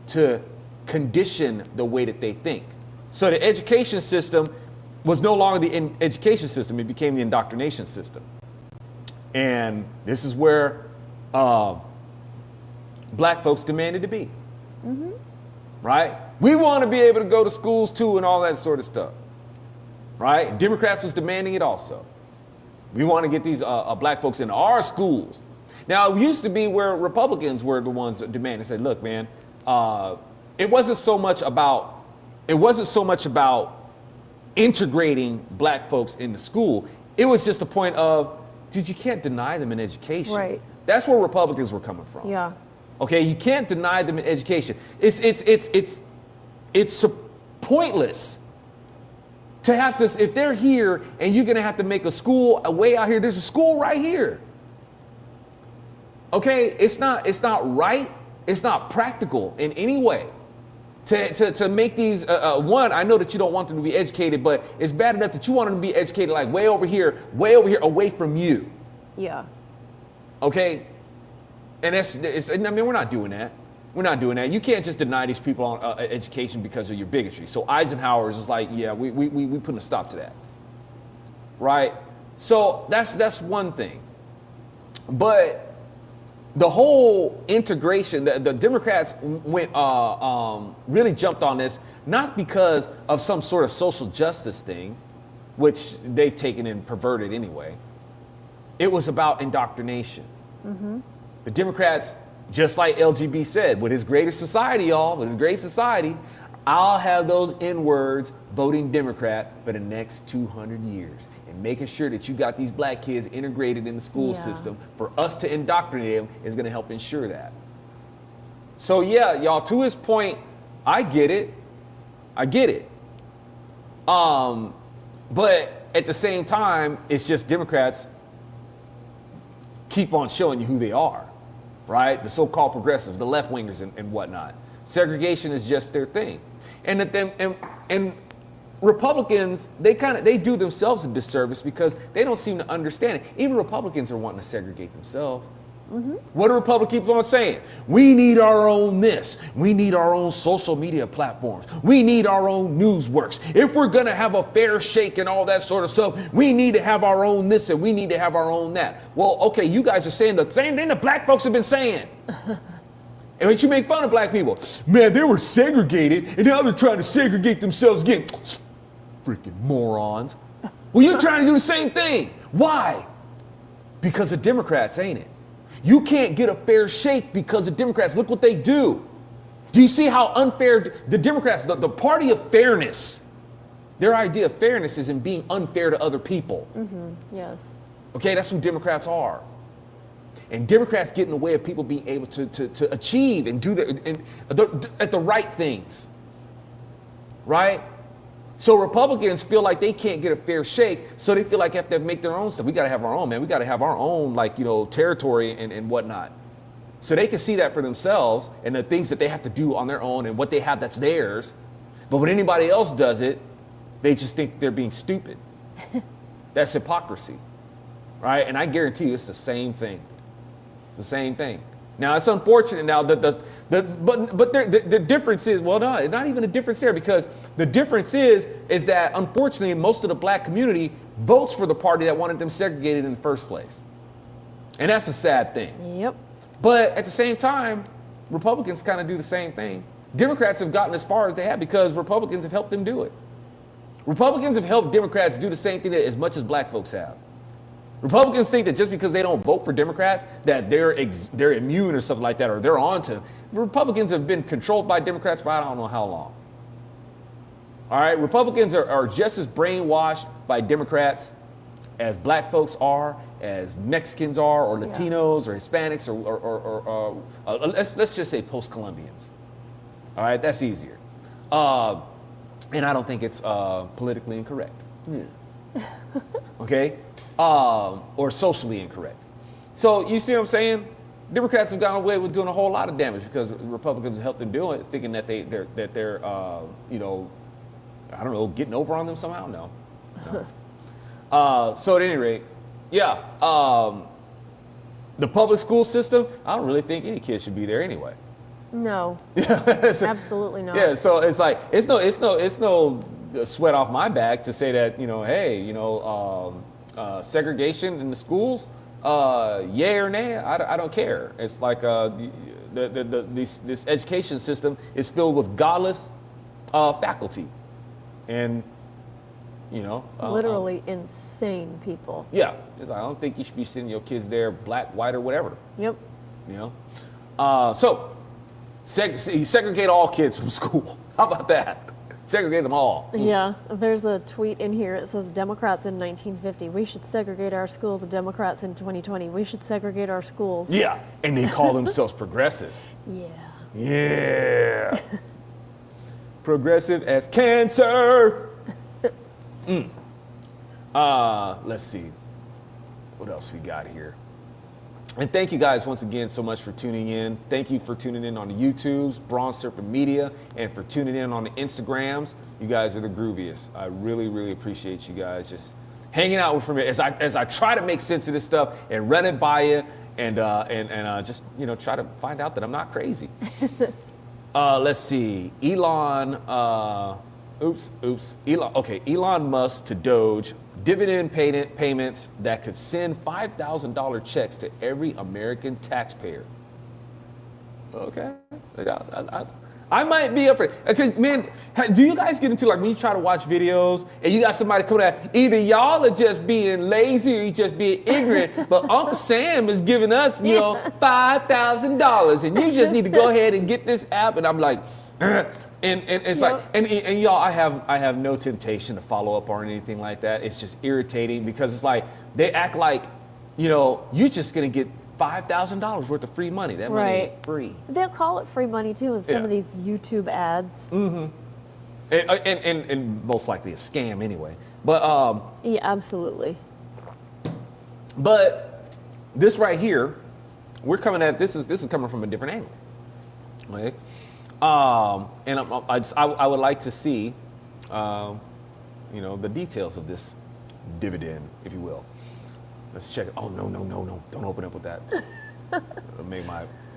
to condition the way that they think. So the education system was no longer the education system. It became the indoctrination system. And this is where black folks demanded to be. Right? We want to be able to go to schools too and all that sort of stuff. Right? And Democrats was demanding it also. We want to get these black folks in our schools. Now, it used to be where Republicans were the ones that demanded. Said, look, man, it wasn't so much about integrating black folks into school. It was just a point of, dude, you can't deny them an education. Right. That's where Republicans were coming from. Yeah. Okay, you can't deny them an education. It's pointless to have to, if they're here and you're gonna have to make a school way out here. There's a school right here. Okay, it's not right. It's not practical in any way to make these. One, I know that you don't want them to be educated, but it's bad enough that you want them to be educated like way over here, away from you. Yeah. Okay, and I mean, we're not doing that. We're not doing that. You can't just deny these people on education because of your bigotry. So Eisenhower's is like, yeah, we putting a stop to that, right? So that's one thing, but the whole integration, the Democrats went really jumped on this, not because of some sort of social justice thing, which they've taken and perverted anyway. It was about indoctrination. The Democrats, just like LGB said, with his greater society, y'all, with his great society, I'll have those N-words voting Democrat for the next 200 years and making sure that you got these black kids integrated in the school system. For us to indoctrinate them is going to help ensure that. So yeah, y'all, to his point, I get it. But at the same time, it's just Democrats keep on showing you who they are, right? The so-called progressives, the left-wingers and whatnot. Segregation is just their thing. And Republicans, they do themselves a disservice because they don't seem to understand it. Even Republicans are wanting to segregate themselves. What do Republicans keep on saying? We need our own this. We need our own social media platforms. We need our own news works. If we're going to have a fair shake and all that sort of stuff, we need to have our own this and we need to have our own that. Well, okay, you guys are saying the same thing that black folks have been saying. And when you make fun of black people, man, they were segregated and now they're trying to segregate themselves again. Freaking morons. Well, you're trying to do the same thing. Why? Because of Democrats, ain't it? You can't get a fair shake because of Democrats. Look what they do. Do you see how unfair the Democrats, the party of fairness, their idea of fairness is in being unfair to other people. Yes. Okay, that's who Democrats are. And Democrats get in the way of people being able to achieve and do the right things, right? So Republicans feel like they can't get a fair shake, so they feel like they have to make their own stuff. We got to have our own, man. We got to have our own, territory and whatnot. So they can see that for themselves and the things that they have to do on their own and what they have that's theirs. But when anybody else does it, they just think they're being stupid. That's hypocrisy, right? And I guarantee you it's the same thing. It's the same thing. Now, it's unfortunate now but the difference is, well, no, not even a difference there, because the difference is that unfortunately most of the black community votes for the party that wanted them segregated in the first place. And that's a sad thing. Yep. But at the same time, Republicans kind of do the same thing. Democrats have gotten as far as they have because Republicans have helped them do it. Republicans have helped Democrats do the same thing as much as black folks have. Republicans think that just because they don't vote for Democrats, that they're immune or something like that, or they're on to. Republicans have been controlled by Democrats for I don't know how long. All right, Republicans are just as brainwashed by Democrats as black folks are, as Mexicans are, or Latinos, or Hispanics, or let's just say post-Columbians. All right, that's easier. And I don't think it's politically incorrect. Okay? Or socially incorrect. So you see what I'm saying? Democrats have gotten away with doing a whole lot of damage because Republicans helped them do it, thinking that they're I don't know, getting over on them somehow. No. So at any rate, the public school system, I don't really think any kid should be there anyway. No. Absolutely not. Yeah, so it's like it's no sweat off my back to say that, hey, segregation in the schools, yay or nay, I don't care. It's like this education system is filled with godless faculty, and literally insane people. Yeah, it's like, I don't think you should be sending your kids there, black, white, or whatever. Yep. So segregate all kids from school. How about that? Segregate them all. Yeah, there's a tweet in here. It says Democrats in 1950. We should segregate our schools. Democrats in 2020. We should segregate our schools. Yeah, and they call themselves progressives. Yeah. Yeah. Progressive as cancer. Let's see. What else we got here? And thank you guys once again so much for tuning in. Thank you for tuning in on the YouTubes, Bronze Serpent Media, and for tuning in on the Instagrams. You guys are the grooviest. I really, really appreciate you guys just hanging out with me as I try to make sense of this stuff and run it by you and just try to find out that I'm not crazy. Let's see. Elon. Elon Musk to DOGE. Dividend payments that could send $5,000 checks to every American taxpayer. Okay. I might be afraid. Because, man, do you guys get into, like, when you try to watch videos and you got somebody coming out, either y'all are just being lazy or you just being ignorant, but Uncle Sam is giving us, $5,000 and you just need to go ahead and get this app. And I'm like, And it's like, and y'all, I have no temptation to follow up or anything like that. It's just irritating because it's like they act like, you're just gonna get $5,000 worth of free money. That money ain't free. They'll call it free money too in some of these YouTube ads. Mm-hmm. And most likely a scam anyway. But yeah, absolutely. But this right here, we're coming at this is coming from a different angle. Okay. And I would like to see, the details of this dividend, if you will. Let's check it. Oh, no. Don't open up with that. It'll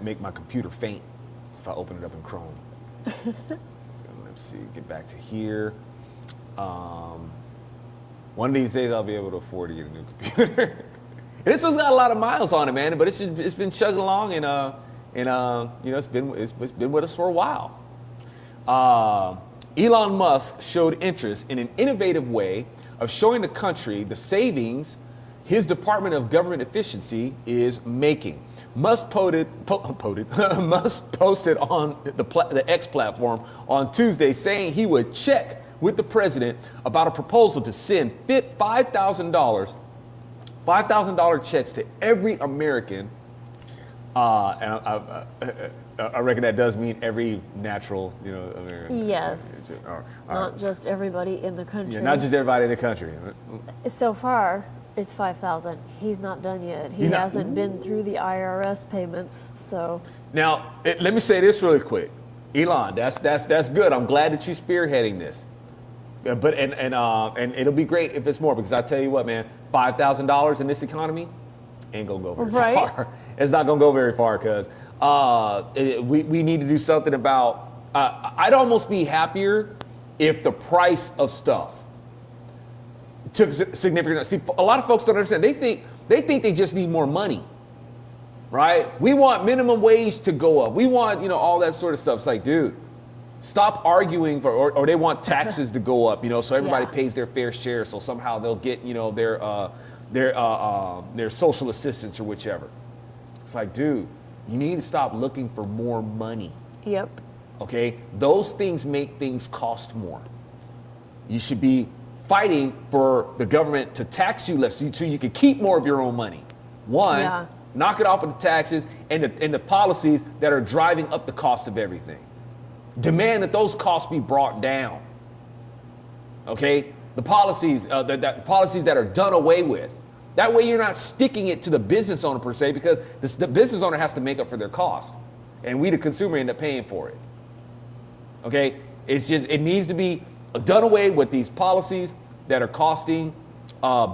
make my computer faint if I open it up in Chrome. Let's see, get back to here. One of these days I'll be able to afford to get a new computer. This one's got a lot of miles on it, man, but it's been chugging along and it's been with us for a while. Elon Musk showed interest in an innovative way of showing the country the savings his Department of Government Efficiency is making. Musk posted on the X platform on Tuesday saying he would check with the president about a proposal to send $5,000 checks to every American. And I reckon that does mean every natural, American. Yes. Not just everybody in the country. Yeah, not just everybody in the country. So far, it's 5,000. He's not done yet. He hasn't been through the IRS payments. So now, let me say this really quick, Elon. That's good. I'm glad that you're spearheading this. But and it'll be great if it's more, because I tell you what, man, $5,000 in this economy ain't gonna go very far. It's not gonna go very far because we need to do something about. I'd almost be happier if the price of stuff took significant. See, a lot of folks don't understand. They think they just need more money, right? We want minimum wage to go up. We want all that sort of stuff. It's like, dude, stop arguing for, or they want taxes to go up, so everybody pays their fair share, so somehow they'll get their social assistance or whichever. It's like, dude, you need to stop looking for more money. Yep. Okay? Those things make things cost more. You should be fighting for the government to tax you less so you can keep more of your own money. One, knock it off with the taxes and the policies that are driving up the cost of everything. Demand that those costs be brought down. Okay? The policies, policies that are done away with. That way you're not sticking it to the business owner per se, because the business owner has to make up for their cost. And we, the consumer, end up paying for it. Okay? It needs to be done away with these policies that are costing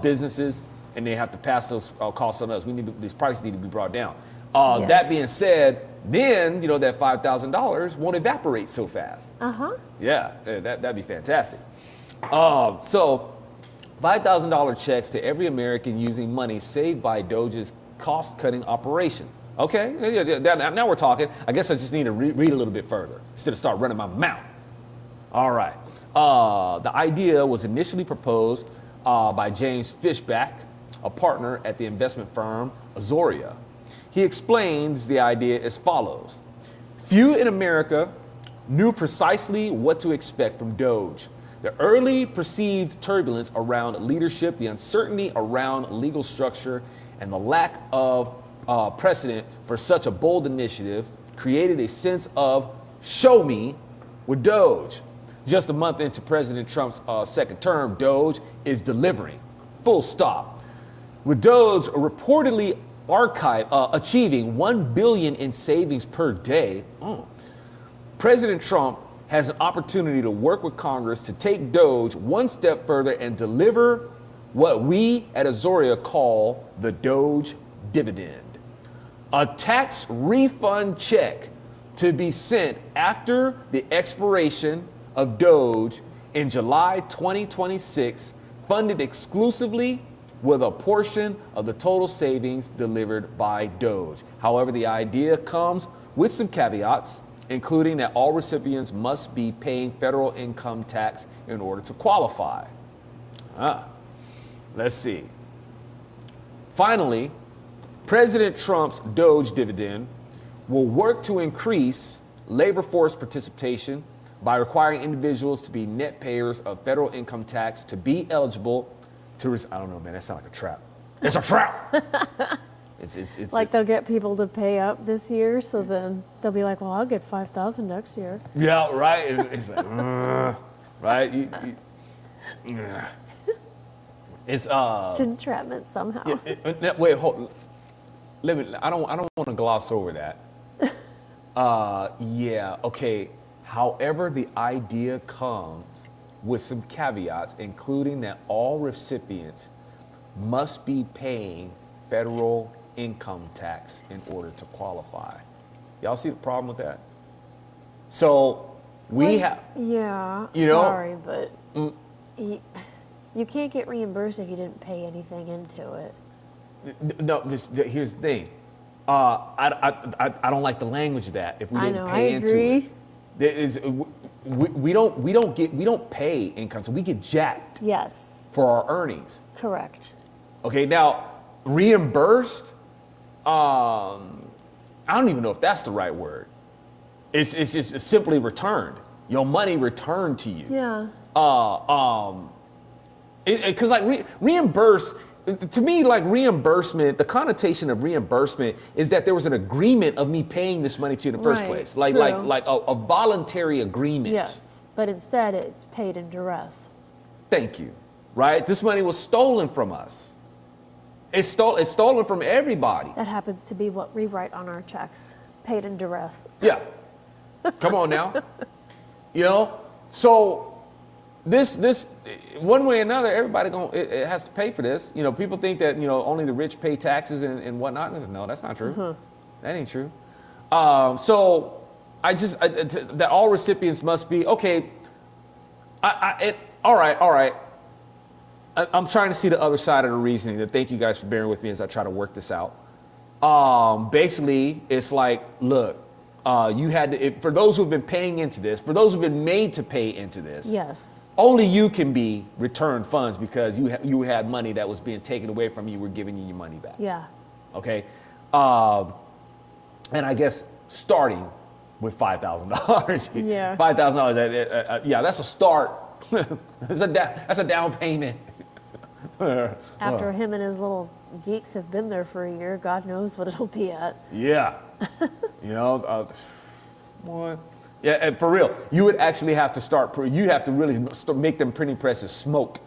businesses, and they have to pass those costs on us. These prices need to be brought down. That being said, then that $5,000 won't evaporate so fast. Yeah, that'd be fantastic. So $5,000 checks to every American using money saved by DOGE's cost-cutting operations. Okay, now we're talking. I guess I just need to read a little bit further instead of start running my mouth. All right. The idea was initially proposed by James Fishback, a partner at the investment firm Azoria. He explains the idea as follows. Few in America knew precisely what to expect from DOGE. The early perceived turbulence around leadership, the uncertainty around legal structure, and the lack of precedent for such a bold initiative created a sense of show me with DOGE. Just a month into President Trump's second term, DOGE is delivering, full stop. With DOGE reportedly achieving $1 billion in savings per day, President Trump has an opportunity to work with Congress to take DOGE one step further and deliver what we at Azoria call the DOGE Dividend. A tax refund check to be sent after the expiration of DOGE in July 2026, funded exclusively with a portion of the total savings delivered by DOGE. However, the idea comes with some caveats, including that all recipients must be paying federal income tax in order to qualify. Let's see. Finally, President Trump's DOGE dividend will work to increase labor force participation by requiring individuals to be net payers of federal income tax to be eligible to I don't know, man, that sounds like a trap. It's a trap. It's like they'll get people to pay up this year, so then they'll be like, well, I'll get $5,000 next year. Yeah, right. It's like, right? It's entrapment somehow. Wait, hold. I don't want to gloss over that. Yeah, okay. However, the idea comes with some caveats, including that all recipients must be paying federal income tax in order to qualify. Y'all see the problem with that? So we have. Yeah. You know. Sorry, but you can't get reimbursed if you didn't pay anything into it. No, here's the thing. I don't like the language of that. If we didn't pay into it, there is we don't pay income, so we get jacked. Yes. For our earnings. Correct. Okay, now reimbursed. I don't even know if that's the right word. It's just simply returned. Your money returned to you. Yeah. Because like reimburse. To me, like reimbursement, the connotation of reimbursement is that there was an agreement of me paying this money to you in the first place, like a voluntary agreement. Yes, but instead it's paid in duress. Thank you. Right? This money was stolen from us. It's stolen from everybody. That happens to be what we write on our checks, paid in duress. Yeah. Come on now. You know, so. This one way or another, everybody it has to pay for this. You know, people think that, you know, only the rich pay taxes and whatnot. No, that's not true. Mm-hmm. That ain't true. So that all recipients must be okay. All right. I'm trying to see the other side of the reasoning. And thank you guys for bearing with me as I try to work this out. Basically, it's like, look. You had to, for those who've been paying into this, for those who've been made to pay into this. Yes. Only you can be returned funds because you had money that was being taken away from you. We're giving you your money back. Yeah. Okay. And I guess starting with $5,000. Yeah. $5,000. Yeah, that's a start. That's a down payment. After him and his little geeks have been there for a year, God knows what it'll be at. Yeah. You know, what? Yeah, and for real, you would actually have to you have to really make them printing presses smoke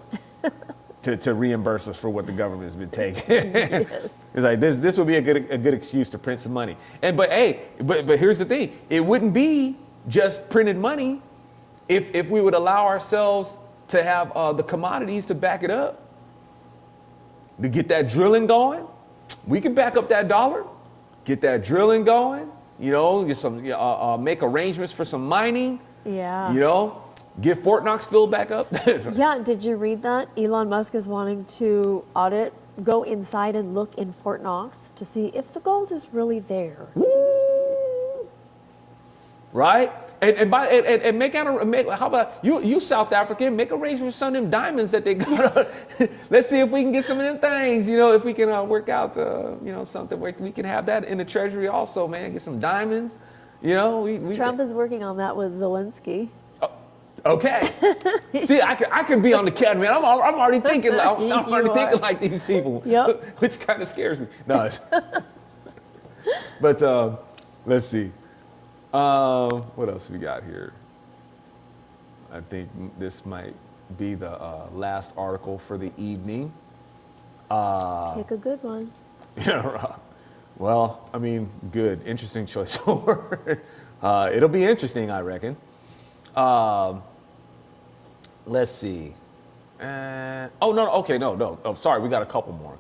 to reimburse us for what the government has been taking. Yes. It's like this would be a good excuse to print some money. But here's the thing: it wouldn't be just printed money if we would allow ourselves to have the commodities to back it up, to get that drilling going. We could back up that dollar, get that drilling going. You know, get some make arrangements for some mining. Yeah. You know, get Fort Knox filled back up. Yeah, did you read that? Elon Musk is wanting to go inside and look in Fort Knox to see if the gold is really there. Woo! Right? And how about you South African, make arrangements for some of them diamonds that they got. Let's see if we can get some of them things, if we can work out, something where we can have that in the Treasury also, man, get some diamonds, Trump is working on that with Zelensky. Okay. See, I could be on the cat, man. I'm already thinking. I'm already thinking like these people. Yep. Which kind of scares me. No. But let's see. What else we got here? I think this might be the last article for the evening. Pick a good one. Yeah. Well, I mean, good, interesting choice of word. It'll be interesting, I reckon. Let's see. No. Oh, sorry, we got a couple more.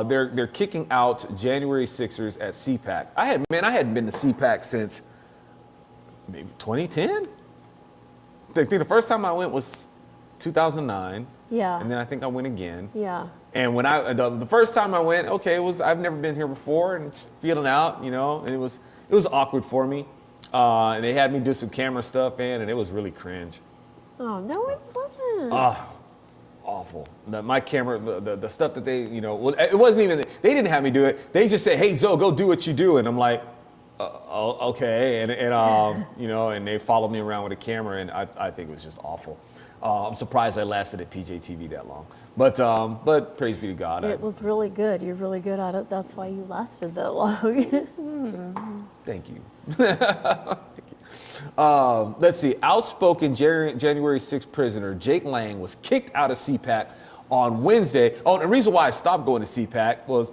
They're kicking out January Sixers at CPAC. I hadn't been to CPAC since maybe 2010. I think the first time I went was 2009. Yeah. And then I think I went again. Yeah. And when the first time I went, I've never been here before, and it's feeling out, and it was awkward for me. And they had me do some camera stuff, man, and it was really cringe. Oh, no, it wasn't. It's awful. My camera, the stuff that they, it wasn't even, they didn't have me do it. They just said, hey, Zoe, go do what you do. And I'm like, okay. And and they followed me around with a camera, and I think it was just awful. I'm surprised I lasted at PJTV that long. But praise be to God. It was really good. You're really good at it. That's why you lasted that long. Thank you. Let's see. Outspoken January 6th prisoner Jake Lang was kicked out of CPAC on Wednesday. Oh, the reason why I stopped going to CPAC was,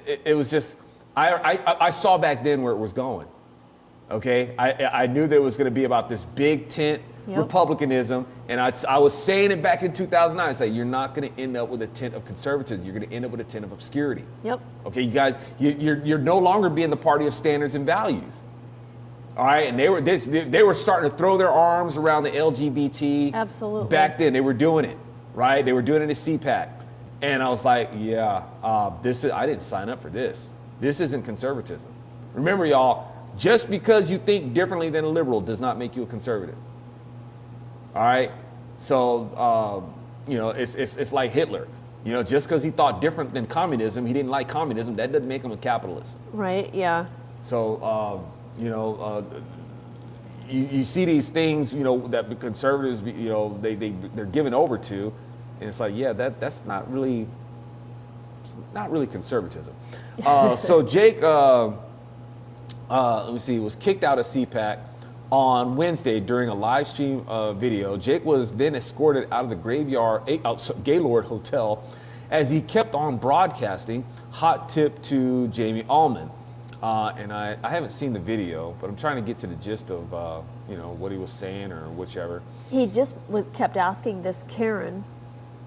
it was just, I saw back then where it was going. Okay? I knew there was going to be about this big tent Republicanism, and I was saying it back in 2009. I said, you're not going to end up with a tent of conservatism. You're going to end up with a tent of obscurity. Yep. Okay, you guys, you're no longer being the party of standards and values. All right, and they were starting to throw their arms around the LGBT. Absolutely. Back then, they were doing it, right? They were doing it at CPAC, and I was like, I didn't sign up for this. This isn't conservatism. Remember, y'all, just because you think differently than a liberal does not make you a conservative. All right, so it's like Hitler. Just because he thought different than communism, he didn't like communism. That doesn't make him a capitalist. Right. Yeah. So you see these things, that the conservatives, they're given over to, and it's like, that's not really conservatism. So Jake, let me see, was kicked out of CPAC on Wednesday during a live stream video. Jake was then escorted out of the Gaylord Hotel as he kept on broadcasting. Hot tip to Jamie Allman. And I haven't seen the video, but I'm trying to get to the gist of what he was saying or whichever. He just kept asking this Karen,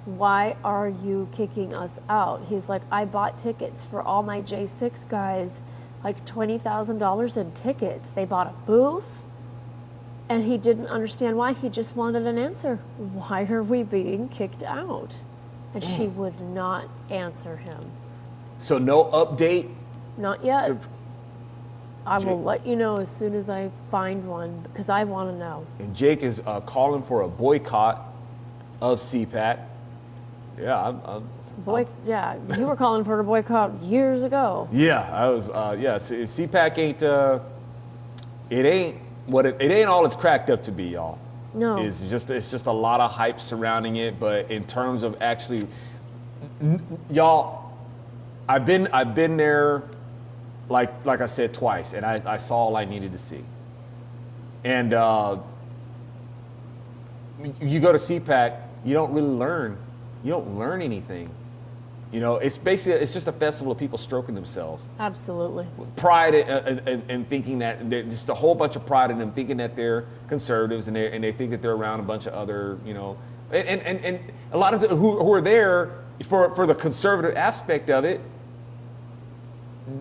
why are you kicking us out? He's like, I bought tickets for all my J6 guys, like $20,000 in tickets. They bought a booth. And he didn't understand why. He just wanted an answer. Why are we being kicked out? And she would not answer him. So no update? Not yet. I will let you know as soon as I find one, because I want to know. And Jake is calling for a boycott of CPAC. Yeah, you were calling for a boycott years ago. Yeah, I was. CPAC ain't. It ain't what it ain't all it's cracked up to be, y'all. No. It's just a lot of hype surrounding it, but in terms of actually, y'all, I've been there, like I said, twice, and I saw all I needed to see. And you go to CPAC, you don't really learn. You don't learn anything. It's just a festival of people stroking themselves. Absolutely. Pride and thinking that just a whole bunch of pride in them, thinking that they're conservatives and they think that they're around a bunch of other, and a lot of who are there for the conservative aspect of it,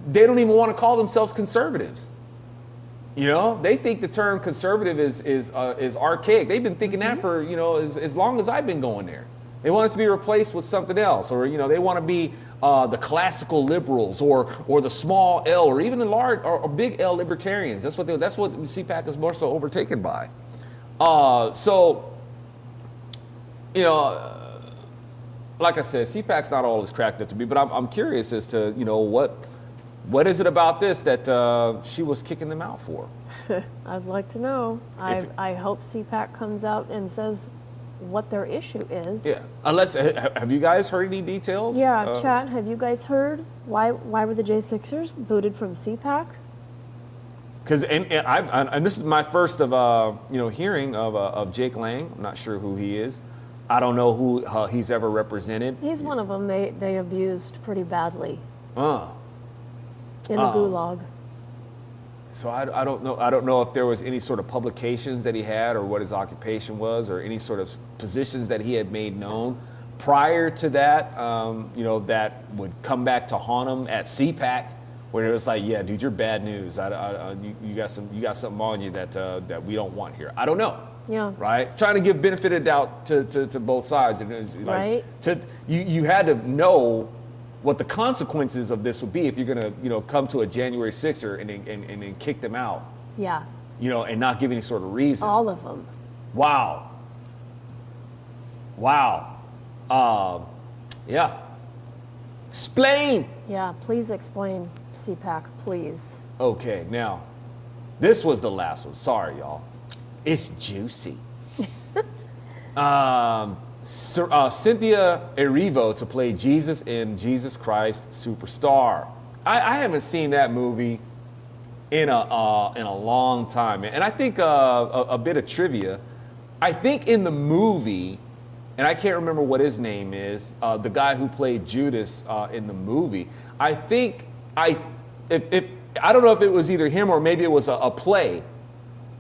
they don't even want to call themselves conservatives. You know, they think the term conservative is archaic. They've been thinking that for, you know, as long as I've been going there. They want it to be replaced with something else, or, you know, they want to be the classical liberals, or the small L, or even the large or big L libertarians. That's what CPAC is more so overtaken by. So, you know, like I said, CPAC's not all it's cracked up to be, but I'm curious as to, you know, what is it about this that she was kicking them out for? I'd like to know. I hope CPAC comes out and says what their issue is. Yeah. Unless, have you guys heard any details? Yeah, chat. Have you guys heard why were the J6ers booted from CPAC? Because and this is my first of you know, hearing of Jake Lang. I'm not sure who he is. I don't know who he's ever represented. He's one of them. They abused pretty badly. In the gulag. So I don't know. I don't know if there was any sort of publications that he had, or what his occupation was, or any sort of positions that he had made known prior to that. You know, that would come back to haunt him at CPAC, where it was like, yeah, dude, you're bad news. You got something on you that we don't want here. I don't know. Yeah. Right. Trying to give benefit of doubt to both sides, and it was like, right. You had to know what the consequences of this would be if you're gonna, you know, come to a January 6er and then kick them out. Yeah. You know, and not give any sort of reason. All of them. Wow. Yeah. Explain. Yeah, please explain, CPAC, please. Okay, now, this was the last one. Sorry, y'all. It's juicy. Cynthia Erivo to play Jesus in Jesus Christ Superstar. I haven't seen that movie in a long time, and I think a bit of trivia. I think in the movie, and I can't remember what his name is, the guy who played Judas in the movie. I think I don't know if it was either him or maybe it was a play,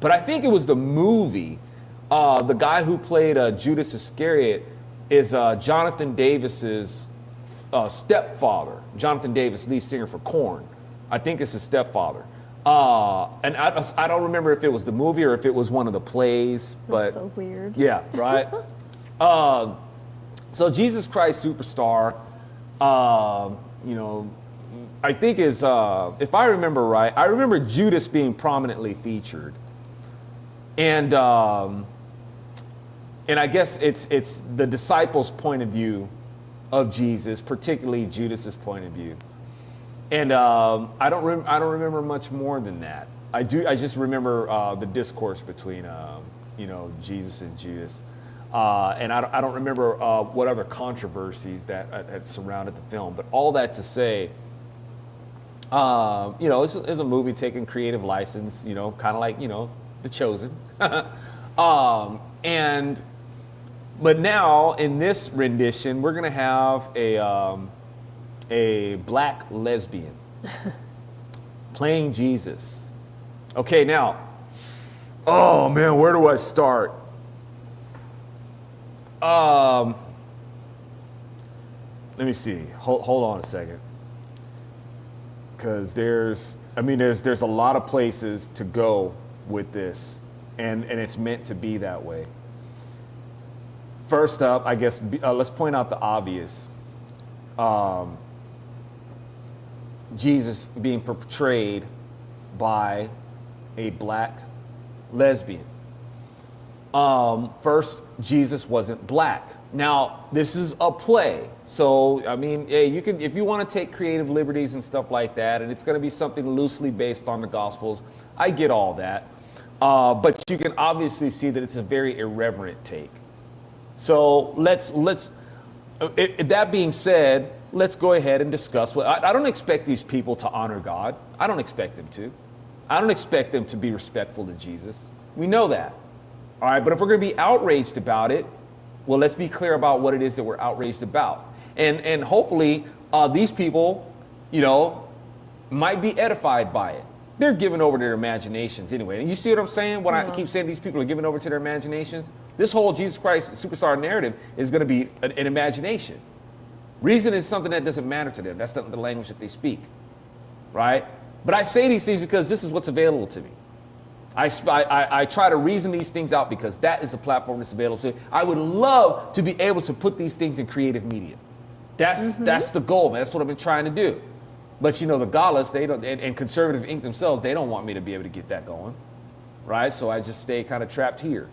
but I think it was the movie. The guy who played Judas Iscariot is Jonathan Davis's stepfather. Jonathan Davis, lead singer for Korn. I think it's his stepfather. And I don't remember if it was the movie or if it was one of the plays. But that's so weird. Yeah, right? So Jesus Christ Superstar, you know, I think is, if I remember right, I remember Judas being prominently featured. And I guess it's the disciples' point of view of Jesus, particularly Judas's point of view. And I don't remember much more than that. I just remember the discourse between you know, Jesus and Judas, and I don't remember what other controversies that had surrounded the film. But all that to say, you know, it's a movie taking creative license. You know, kind of like, you know, The Chosen. But now in this rendition, we're gonna have a black lesbian playing Jesus. Okay, now, oh man, where do I start? Let me see. Hold on a second, because there's a lot of places to go with this, and it's meant to be that way. First up, I guess, let's point out the obvious. Jesus being portrayed by a black lesbian. First, Jesus wasn't black. Now, this is a play. So, I mean, yeah, you can, if you want to take creative liberties and stuff like that, and it's going to be something loosely based on the Gospels, I get all that. But you can obviously see that it's a very irreverent take. So that being said, let's go ahead and discuss I don't expect these people to honor God. I don't expect them to. I don't expect them to be respectful to Jesus. We know that. All right, but if we're going to be outraged about it, well, let's be clear about what it is that we're outraged about. And hopefully these people, you know, might be edified by it. They're giving over to their imaginations anyway. And you see what I'm saying? When I keep saying these people are giving over to their imaginations, this whole Jesus Christ Superstar narrative is going to be an imagination. Reason is something that doesn't matter to them. That's not the language that they speak, right? But I say these things because this is what's available to me. I try to reason these things out because that is a platform that's available to me. I would love to be able to put these things in creative media. That's the goal, man. That's what I've been trying to do. But you know, the Galas, they don't, and Conservative Inc. themselves, they don't want me to be able to get that going, right? So I just stay kind of trapped here,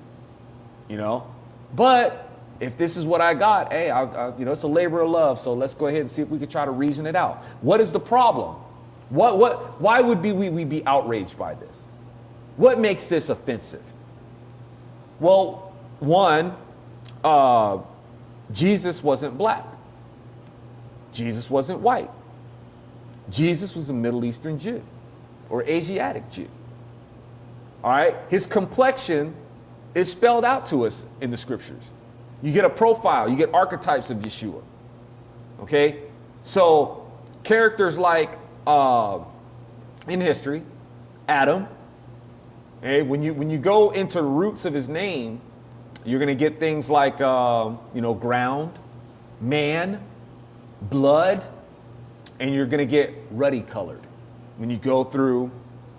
you know. But if this is what I got, hey, you know, it's a labor of love. So let's go ahead and see if we can try to reason it out. What is the problem? Why would we be outraged by this? What makes this offensive? Well, one, Jesus wasn't black. Jesus wasn't white. Jesus was a Middle Eastern Jew or Asiatic Jew. All right? His complexion is spelled out to us in the scriptures. You get a profile, you get archetypes of Yeshua. Okay? So characters like in history, Adam. Okay? When you go into the roots of his name, you're going to get things like you know, ground, man, blood, and you're going to get ruddy colored when you go through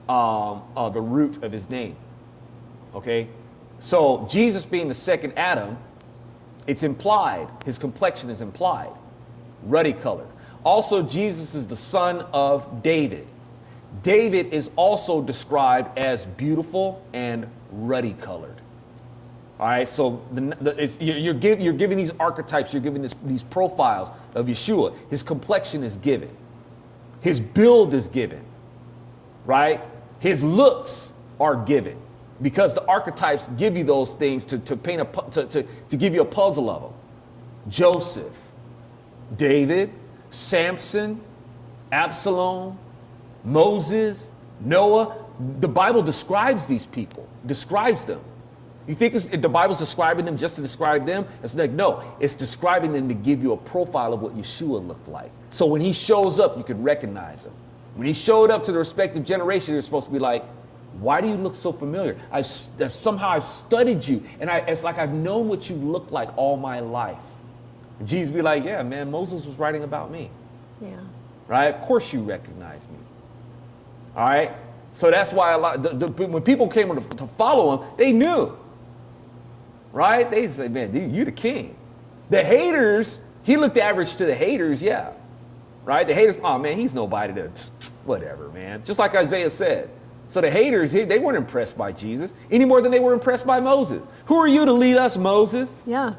the root of his name. Okay? So Jesus being the second Adam, it's implied, his complexion is implied, ruddy colored. Also, Jesus is the son of David. David is also described as beautiful and ruddy colored. All right, so you're giving these archetypes, you're giving these profiles of Yeshua. His complexion is given. His build is given, right? His looks are given because the archetypes give you those things to paint to give you a puzzle of them. Joseph, David, Samson, Absalom, Moses, Noah. The Bible describes these people, describes them. You think the Bible's describing them just to describe them? It's like, no, it's describing them to give you a profile of what Yeshua looked like. So when he shows up, you could recognize him. When he showed up to the respective generation, you're supposed to be like, why do you look so familiar? Somehow I've studied you, and it's like I've known what you look like all my life. And Jesus be like, yeah, man, Moses was writing about me. Yeah. Right? Of course you recognize me. All right? So that's why when people came to follow him, they knew. Right? They say, man, you the king. The haters, he looked average to the haters, yeah. Right? The haters, oh man, he's nobody to, whatever, man. Just like Isaiah said. So the haters, they weren't impressed by Jesus any more than they were impressed by Moses. Who are you to lead us, Moses? Yeah.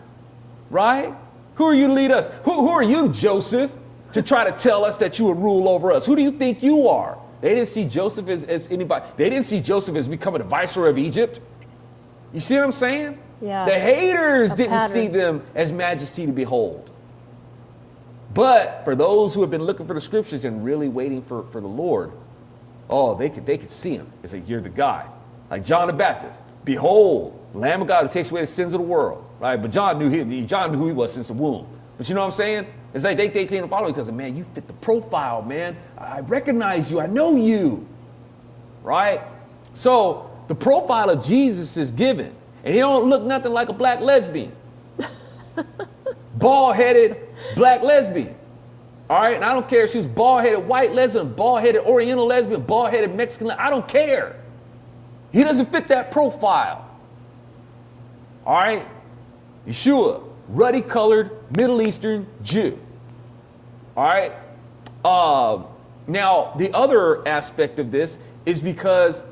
Right? Who are you to lead us? Who are you, Joseph, to try to tell us that you would rule over us? Who do you think you are? They didn't see Joseph as anybody. They didn't see Joseph as becoming the viceroy of Egypt. You see what I'm saying? Yeah. The haters didn't see them as majesty to behold. But for those who have been looking for the scriptures and really waiting for the Lord, oh, they could see him. They say, you're the guy. Like John the Baptist. Behold, the Lamb of God who takes away the sins of the world. Right? But John knew who he was since the womb. But you know what I'm saying? It's like they came to follow him because, man, you fit the profile, man. I recognize you. I know you. Right? So the profile of Jesus is given. And he don't look nothing like a black lesbian. Bald-headed black lesbian. All right? And I don't care if she's bald-headed white lesbian, bald-headed Oriental lesbian, bald-headed Mexican lesbian. I don't care. He doesn't fit that profile. All right? Yeshua, ruddy-colored Middle Eastern Jew. All right? Now, the other aspect of this is because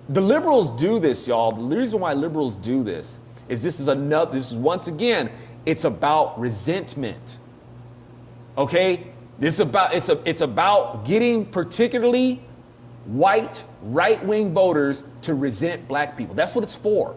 the liberals do this, y'all. The reason why liberals do this is once again, it's about resentment. Okay? It's about getting particularly white right-wing voters to resent black people. That's what it's for.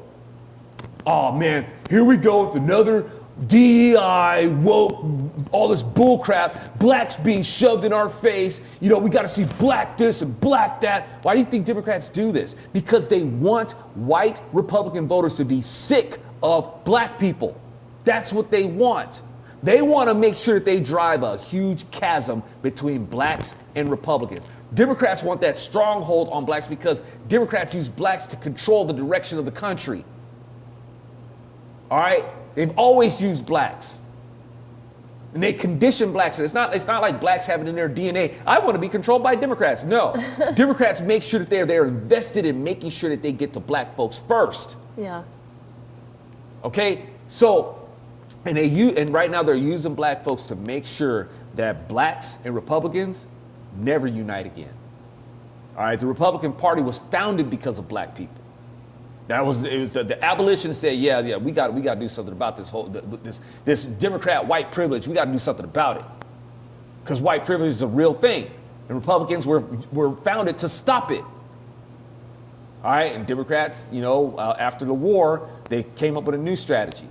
Oh man, here we go with another DEI, woke, all this bull crap, blacks being shoved in our face. You know, we got to see black this and black that. Why do you think Democrats do this? Because they want white Republican voters to be sick of black people. That's what they want. They want to make sure that they drive a huge chasm between blacks and Republicans. Democrats want that stronghold on blacks because Democrats use blacks to control the direction of the country. All right? They've always used blacks. And they condition blacks. It's not like blacks have it in their DNA. I want to be controlled by Democrats. No. Democrats make sure that they're invested in making sure that they get to black folks first. Yeah. Okay? So, and right now they're using black folks to make sure that blacks and Republicans never unite again. All right? The Republican Party was founded because of black people. It was the abolitionists said, yeah, we got to do something about this Democrat white privilege. We got to do something about it, because white privilege is a real thing, and Republicans were founded to stop it. All right, and Democrats, after the war, they came up with a new strategy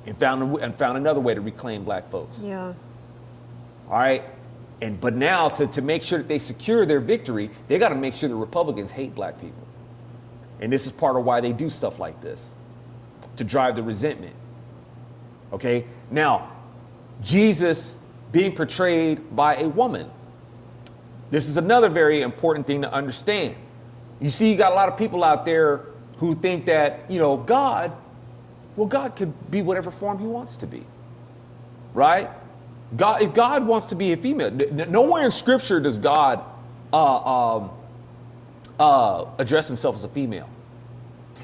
and found another way to reclaim black folks. Yeah. All right, but now to make sure that they secure their victory, they got to make sure the Republicans hate black people. And this is part of why they do stuff like this, to drive the resentment. Okay? Now, Jesus being portrayed by a woman. This is another very important thing to understand. You see, you got a lot of people out there who think that, God could be whatever form he wants to be. Right? If God wants to be a female, nowhere in Scripture does God address himself as a female.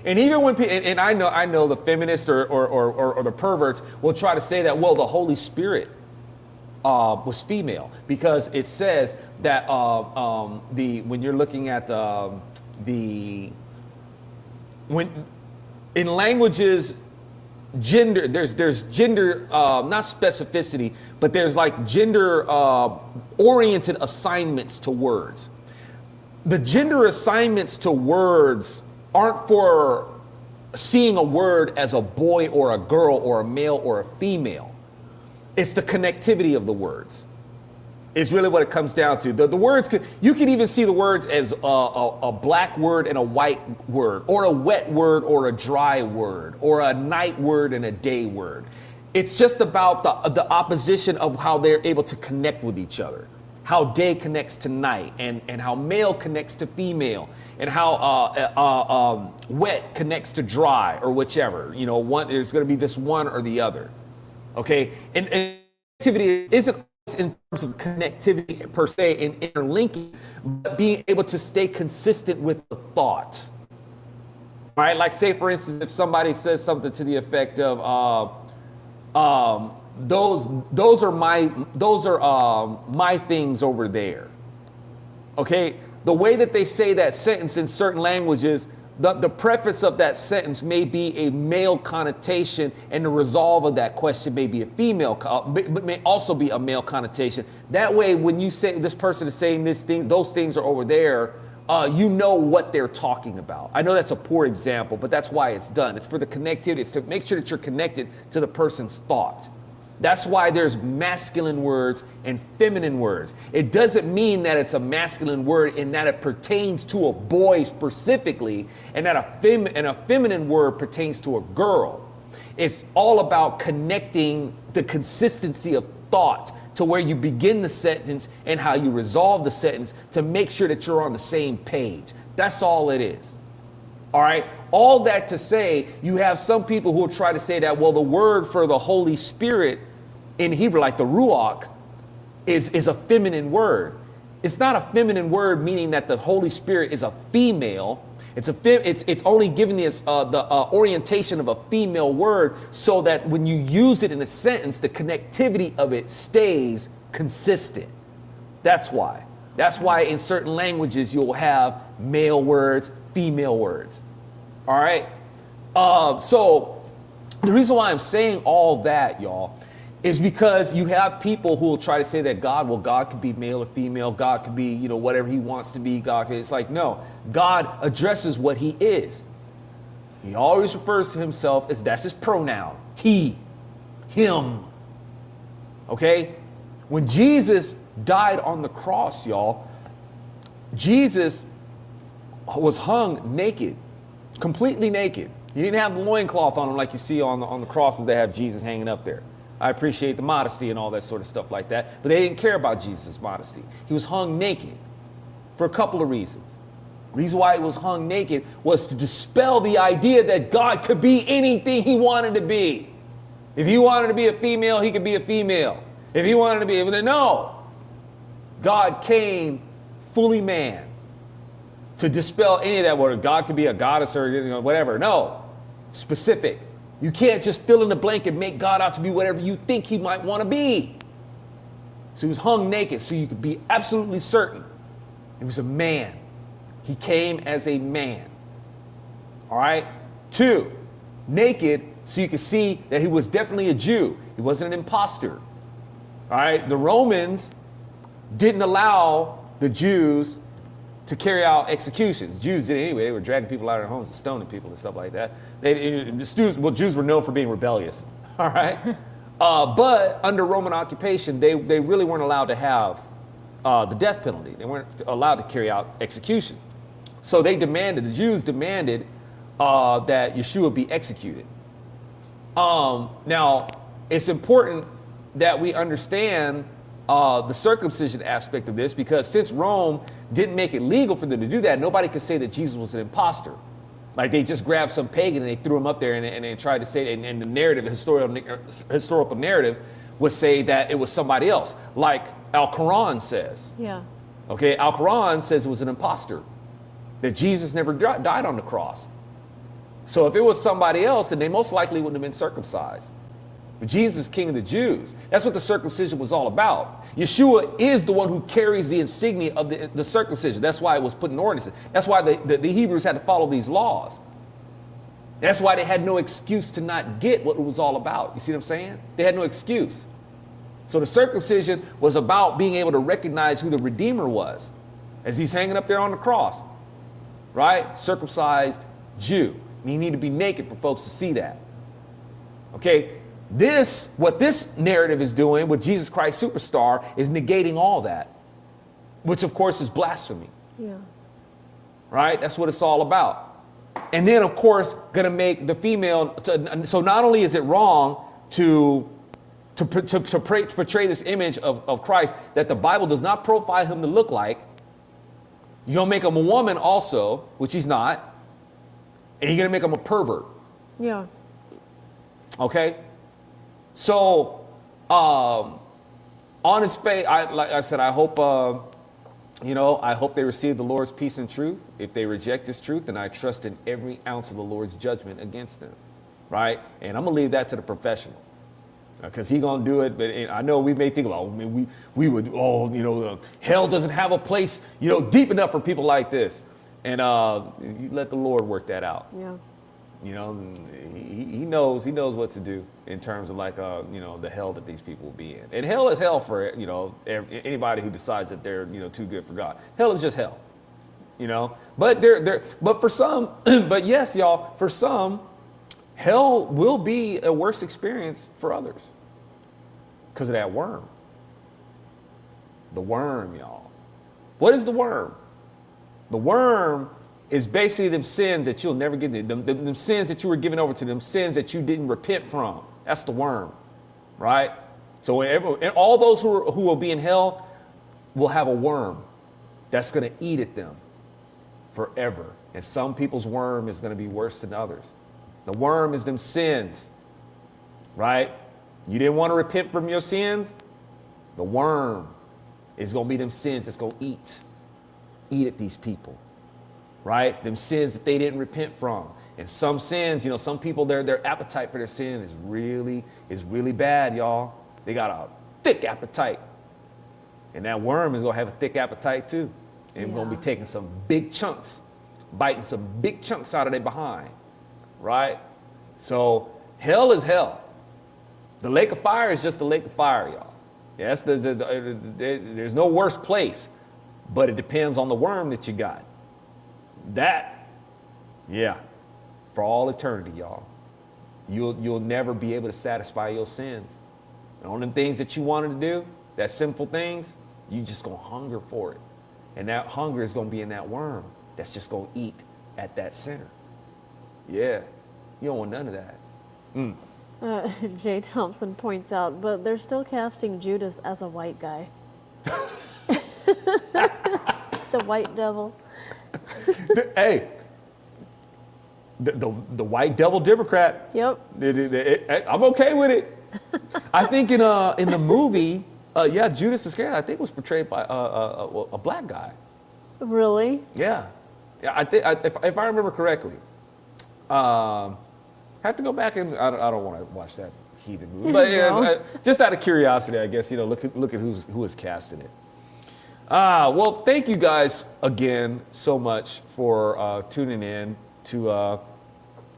And even when and I know the feminists or the perverts will try to say that, well, the Holy Spirit was female, because it says that when you're looking at when in languages, gender, there's gender, not specificity, but there's like gender oriented assignments to words. The gender assignments to words aren't for seeing a word as a boy or a girl or a male or a female. It's the connectivity of the words. It's really what it comes down to. The words, you can even see the words as a black word and a white word, or a wet word or a dry word, or a night word and a day word. It's just about the opposition of how they're able to connect with each other. How day connects to night, and how male connects to female, and how wet connects to dry, or whichever. There's going to be this one or the other. Okay, and activity isn't in terms of connectivity per se and interlinking, but being able to stay consistent with the thought. All right, like say for instance, if somebody says something to the effect of, those are my things over there. Okay, the way that they say that sentence in certain languages, the preface of that sentence may be a male connotation, and the resolve of that question may be a female, but may also be a male connotation. That way, when you say this person is saying this thing, those things are over there, you know what they're talking about. I know that's a poor example, but that's why it's done. It's for the connectivity. It's to make sure that you're connected to the person's thought. That's why there's masculine words and feminine words. It doesn't mean that it's a masculine word in that it pertains to a boy specifically, and that a feminine word pertains to a girl. It's all about connecting the consistency of thought to where you begin the sentence and how you resolve the sentence to make sure that you're on the same page. That's all it is. All right. All that to say, you have some people who will try to say that, well, the word for the Holy Spirit in Hebrew, like the ruach, is a feminine word. It's not a feminine word, meaning that the Holy Spirit is a female. It's only giving the orientation of a female word, so that when you use it in a sentence, the connectivity of it stays consistent. That's why. That's why in certain languages you'll have male words, female words. All right. So the reason why I'm saying all that, y'all, is because you have people who will try to say that God could be male or female. God could be, whatever he wants to be. It's like, no, God addresses what he is. He always refers to himself as, that's his pronoun. He, him. Okay. When Jesus died on the cross, y'all, Jesus was hung naked, completely naked. He didn't have the loincloth on him like you see on the crosses that have Jesus hanging up there. I appreciate the modesty and all that sort of stuff like that, but they didn't care about Jesus' modesty. He was hung naked for a couple of reasons. The reason why he was hung naked was to dispel the idea that God could be anything he wanted to be. If he wanted to be a female, he could be a female. If he wanted to be, no. God came fully man to dispel any of that word. God could be a goddess or whatever. No, specific. You can't just fill in the blank and make God out to be whatever you think he might want to be. So he was hung naked so you could be absolutely certain he was a man. He came as a man. All right. 2, naked so you could see that he was definitely a Jew. He wasn't an imposter. All right. The Romans didn't allow the Jews to carry out executions. Jews did it anyway. They were dragging people out of their homes and stoning people and stuff like that. Jews were known for being rebellious. All right. But under Roman occupation, they really weren't allowed to have the death penalty. They weren't allowed to carry out executions. So the Jews demanded that Yeshua be executed. Now, it's important that we understand the circumcision aspect of this, because since Rome didn't make it legal for them to do that, nobody could say that Jesus was an imposter. Like they just grabbed some pagan and they threw him up there and they tried to say, and the narrative, historical narrative would say that it was somebody else, like Al-Quran says. Yeah. Okay, Al-Quran says it was an imposter, that Jesus never died on the cross. So if it was somebody else, then they most likely wouldn't have been circumcised. But Jesus is King of the Jews. That's what the circumcision was all about. Yeshua is the one who carries the insignia of the circumcision. That's why it was put in ordinances. That's why the Hebrews had to follow these laws. That's why they had no excuse to not get what it was all about. You see what I'm saying? They had no excuse. So the circumcision was about being able to recognize who the Redeemer was as he's hanging up there on the cross, right? Circumcised Jew. And he needed to be naked for folks to see that. Okay, what this narrative is doing with Jesus Christ Superstar is negating all that, which of course is blasphemy. Yeah. Right? That's what it's all about. And then of course, gonna make the female, so not only is it wrong to portray this image of Christ that the Bible does not profile him to look like, you're gonna make him a woman also, which he's not, and you're gonna make him a pervert. Yeah. Okay? So, on its face, like I said, I hope, I hope they receive the Lord's peace and truth. If they reject his truth, then I trust in every ounce of the Lord's judgment against them, right? And I'm gonna leave that to the professional, because he's gonna do it. But I know we may think about, we would, hell doesn't have a place, deep enough for people like this. And you let the Lord work that out. Yeah. He knows what to do in terms of the hell that these people will be in. And hell is hell for, anybody who decides that they're, too good for God. Hell is just hell, but for some, but yes, y'all, for some, hell will be a worse experience for others because of that worm. The worm, y'all. What is the worm? The worm is basically them sins that you'll never get, them sins that you were given over to, them sins that you didn't repent from. That's the worm, right? So all those who will be in hell will have a worm that's going to eat at them forever. And some people's worm is going to be worse than others. The worm is them sins, right? You didn't want to repent from your sins? The worm is going to be them sins that's going to eat at these people. Right? Them sins that they didn't repent from. And some sins, some people, their appetite for their sin is really bad, y'all. They got a thick appetite. And that worm is going to have a thick appetite too. And going to be taking some big chunks, biting some big chunks out of their behind. Right? So hell is hell. The lake of fire is just the lake of fire, y'all. Yes, there's no worse place, but it depends on the worm that you got. That, for all eternity, y'all. You'll never be able to satisfy your sins. And on them things that you wanted to do, that sinful things, you just gonna hunger for it. And that hunger is gonna be in that worm that's just gonna eat at that center. Yeah, you don't want none of that. Jay Thompson points out, but they're still casting Judas as a white guy. The white devil. Hey, the white devil Democrat. Yep. I'm okay with it. I think in the movie, Judas Iscariot, I think was portrayed by a black guy. Really? Yeah. I think if I remember correctly. Have to go back and I don't want to watch that heated movie, but No. just out of curiosity, I guess look at who is casting it. Well, thank you guys again so much for tuning in to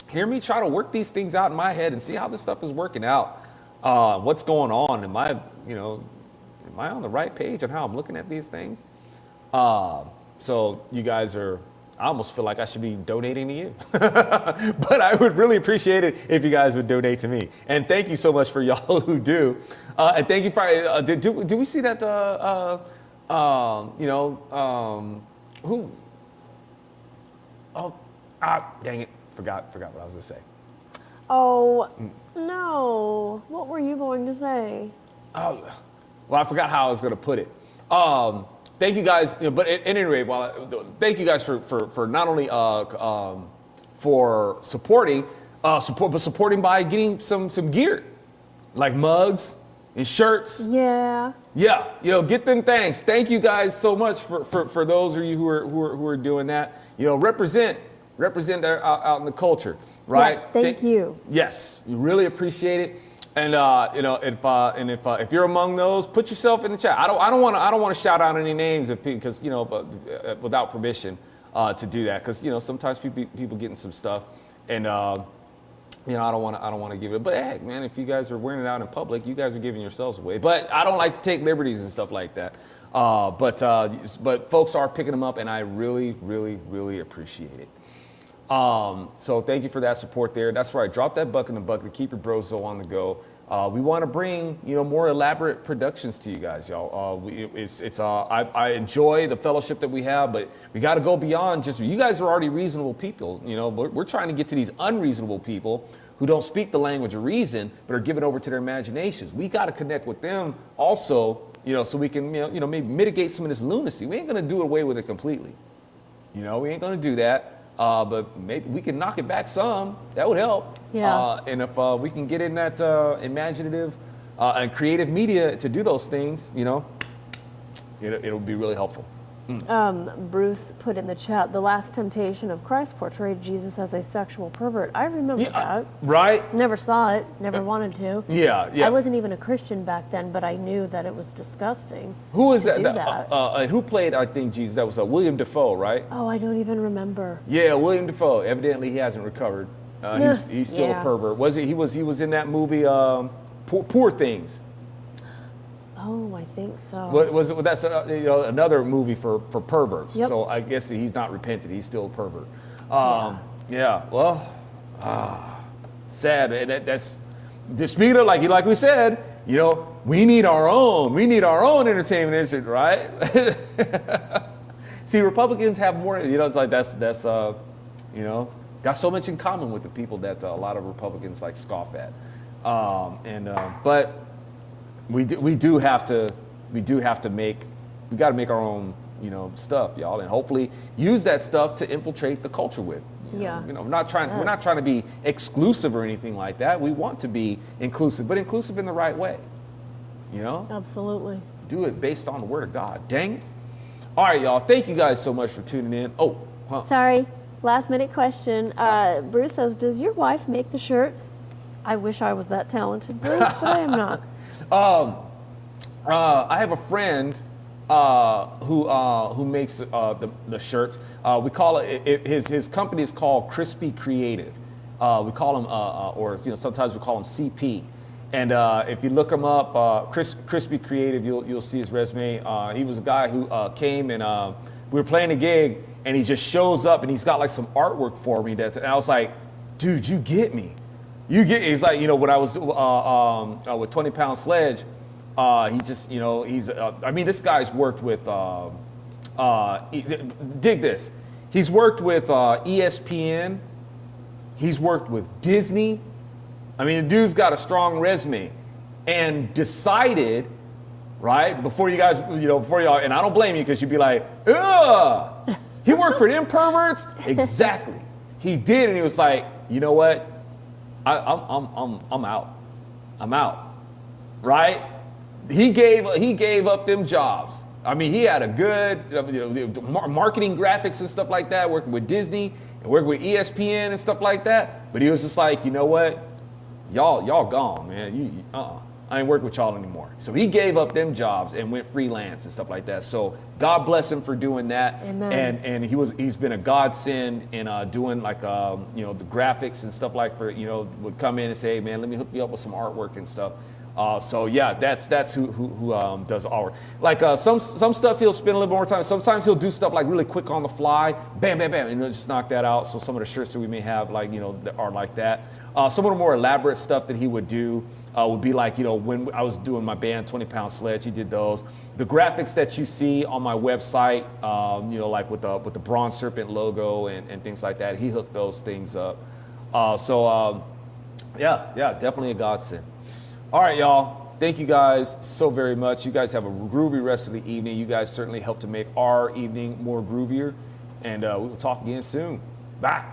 hear me try to work these things out in my head and see how this stuff is working out. What's going on? Am I on the right page on how I'm looking at these things? So you guys are. I almost feel like I should be donating to you, but I would really appreciate it if you guys would donate to me. And thank you so much for y'all who do. And thank you for. Do we see that? Who? Oh, dang it! Forgot what I was gonna say. Oh, no. What were you going to say? Oh, well, I forgot how I was gonna put it. Thank you guys, but at any rate, thank you guys for not only for supporting, but supporting by getting some gear, like mugs and shirts. Yeah. Yeah, get them things. Thank you guys so much for those of you who are doing that. Represent out in the culture, right? Yes, thank you. Yes, you really appreciate it. And if you're among those, put yourself in the chat. I don't want to shout out any names because without permission to do that, because sometimes people getting some stuff, and I don't want to give it. But heck, man, if you guys are wearing it out in public, you guys are giving yourselves away. But I don't like to take liberties and stuff like that. But folks are picking them up, and I really, really, really appreciate it. So thank you for that support there. That's right. Drop that buck in the bucket. Keep your brozo on the go. We want to bring more elaborate productions to you guys, y'all. I enjoy the fellowship that we have, but we got to go beyond just. You guys are already reasonable people. We're trying to get to these unreasonable people who don't speak the language of reason, but are given over to their imaginations. We got to connect with them also, so we can maybe mitigate some of this lunacy. We ain't gonna do away with it completely. We ain't gonna do that. But maybe we can knock it back some. That would help. Yeah. And if we can get in that imaginative and creative media to do those things, it'll be really helpful. Bruce put in the chat, the last temptation of Christ portrayed Jesus as a sexual pervert. I remember that. Right? Never saw it, never wanted to. Yeah. I wasn't even a Christian back then, but I knew that it was disgusting. Who was that? Do that. Who played, I think, Jesus? That was William Dafoe, right? Oh, I don't even remember. Yeah, William Dafoe. Evidently, he hasn't recovered. He's still a pervert. He was in that movie, Poor Things. Oh, I think so. That's another movie for perverts. Yep. So I guess he's not repented. He's still a pervert. Yeah. Well, sad. And that's speaking of like we said. We need our own entertainment industry, right? See, Republicans have more. It's like that's got so much in common with the people that a lot of Republicans scoff at. But we got to make our own stuff, y'all, and hopefully use that stuff to infiltrate the culture with. Yeah. We're not trying to be exclusive or anything like that. We want to be inclusive, but inclusive in the right way. Absolutely. Do it based on the word of God. Dang it. All right, y'all. Thank you guys so much for tuning in. Sorry, last minute question. Bruce says, does your wife make the shirts? I wish I was that talented, Bruce, but I am not. I have a friend who makes the shirts. We call it his company is called Crispy Creative. We call him sometimes we call him CP. And if you look him up, Crispy Creative, you'll see his resume. He was a guy who came and we were playing a gig, and he just shows up and he's got some artwork for me and I was like, dude, you get me. He's like, when I was with 20 Pound Sledge, he just, this guy's worked with, dig this. He's worked with ESPN. He's worked with Disney. The dude's got a strong resume and decided, right, before y'all, and I don't blame you because you'd be like, ugh, he worked for them perverts? Exactly. he did, and he was like, you know what? I'm out. I'm out. Right? He gave up them jobs. I mean, he had a good marketing graphics and stuff like that, working with Disney and working with ESPN and stuff like that. But he was just like, you know what? Y'all gone, man. I ain't working with y'all anymore. So he gave up them jobs and went freelance and stuff like that. So God bless him for doing that. Amen. And he's been a godsend in doing like the graphics and stuff like would come in and say, hey, man, let me hook you up with some artwork and stuff. So yeah, that's who does all work. Like some stuff he'll spend a little more time. Sometimes he'll do stuff like really quick on the fly, bam, bam, bam, and he'll just knock that out. So some of the shirts that we may have that are like that. Some of the more elaborate stuff that he would do would be like, when I was doing my band 20 Pound Sledge, he did those. The graphics that you see on my website, like with the Bronze Serpent logo and things like that, he hooked those things up. Yeah, definitely a godsend. All right, y'all. Thank you guys so very much. You guys have a groovy rest of the evening. You guys certainly helped to make our evening more groovier. And we will talk again soon. Bye.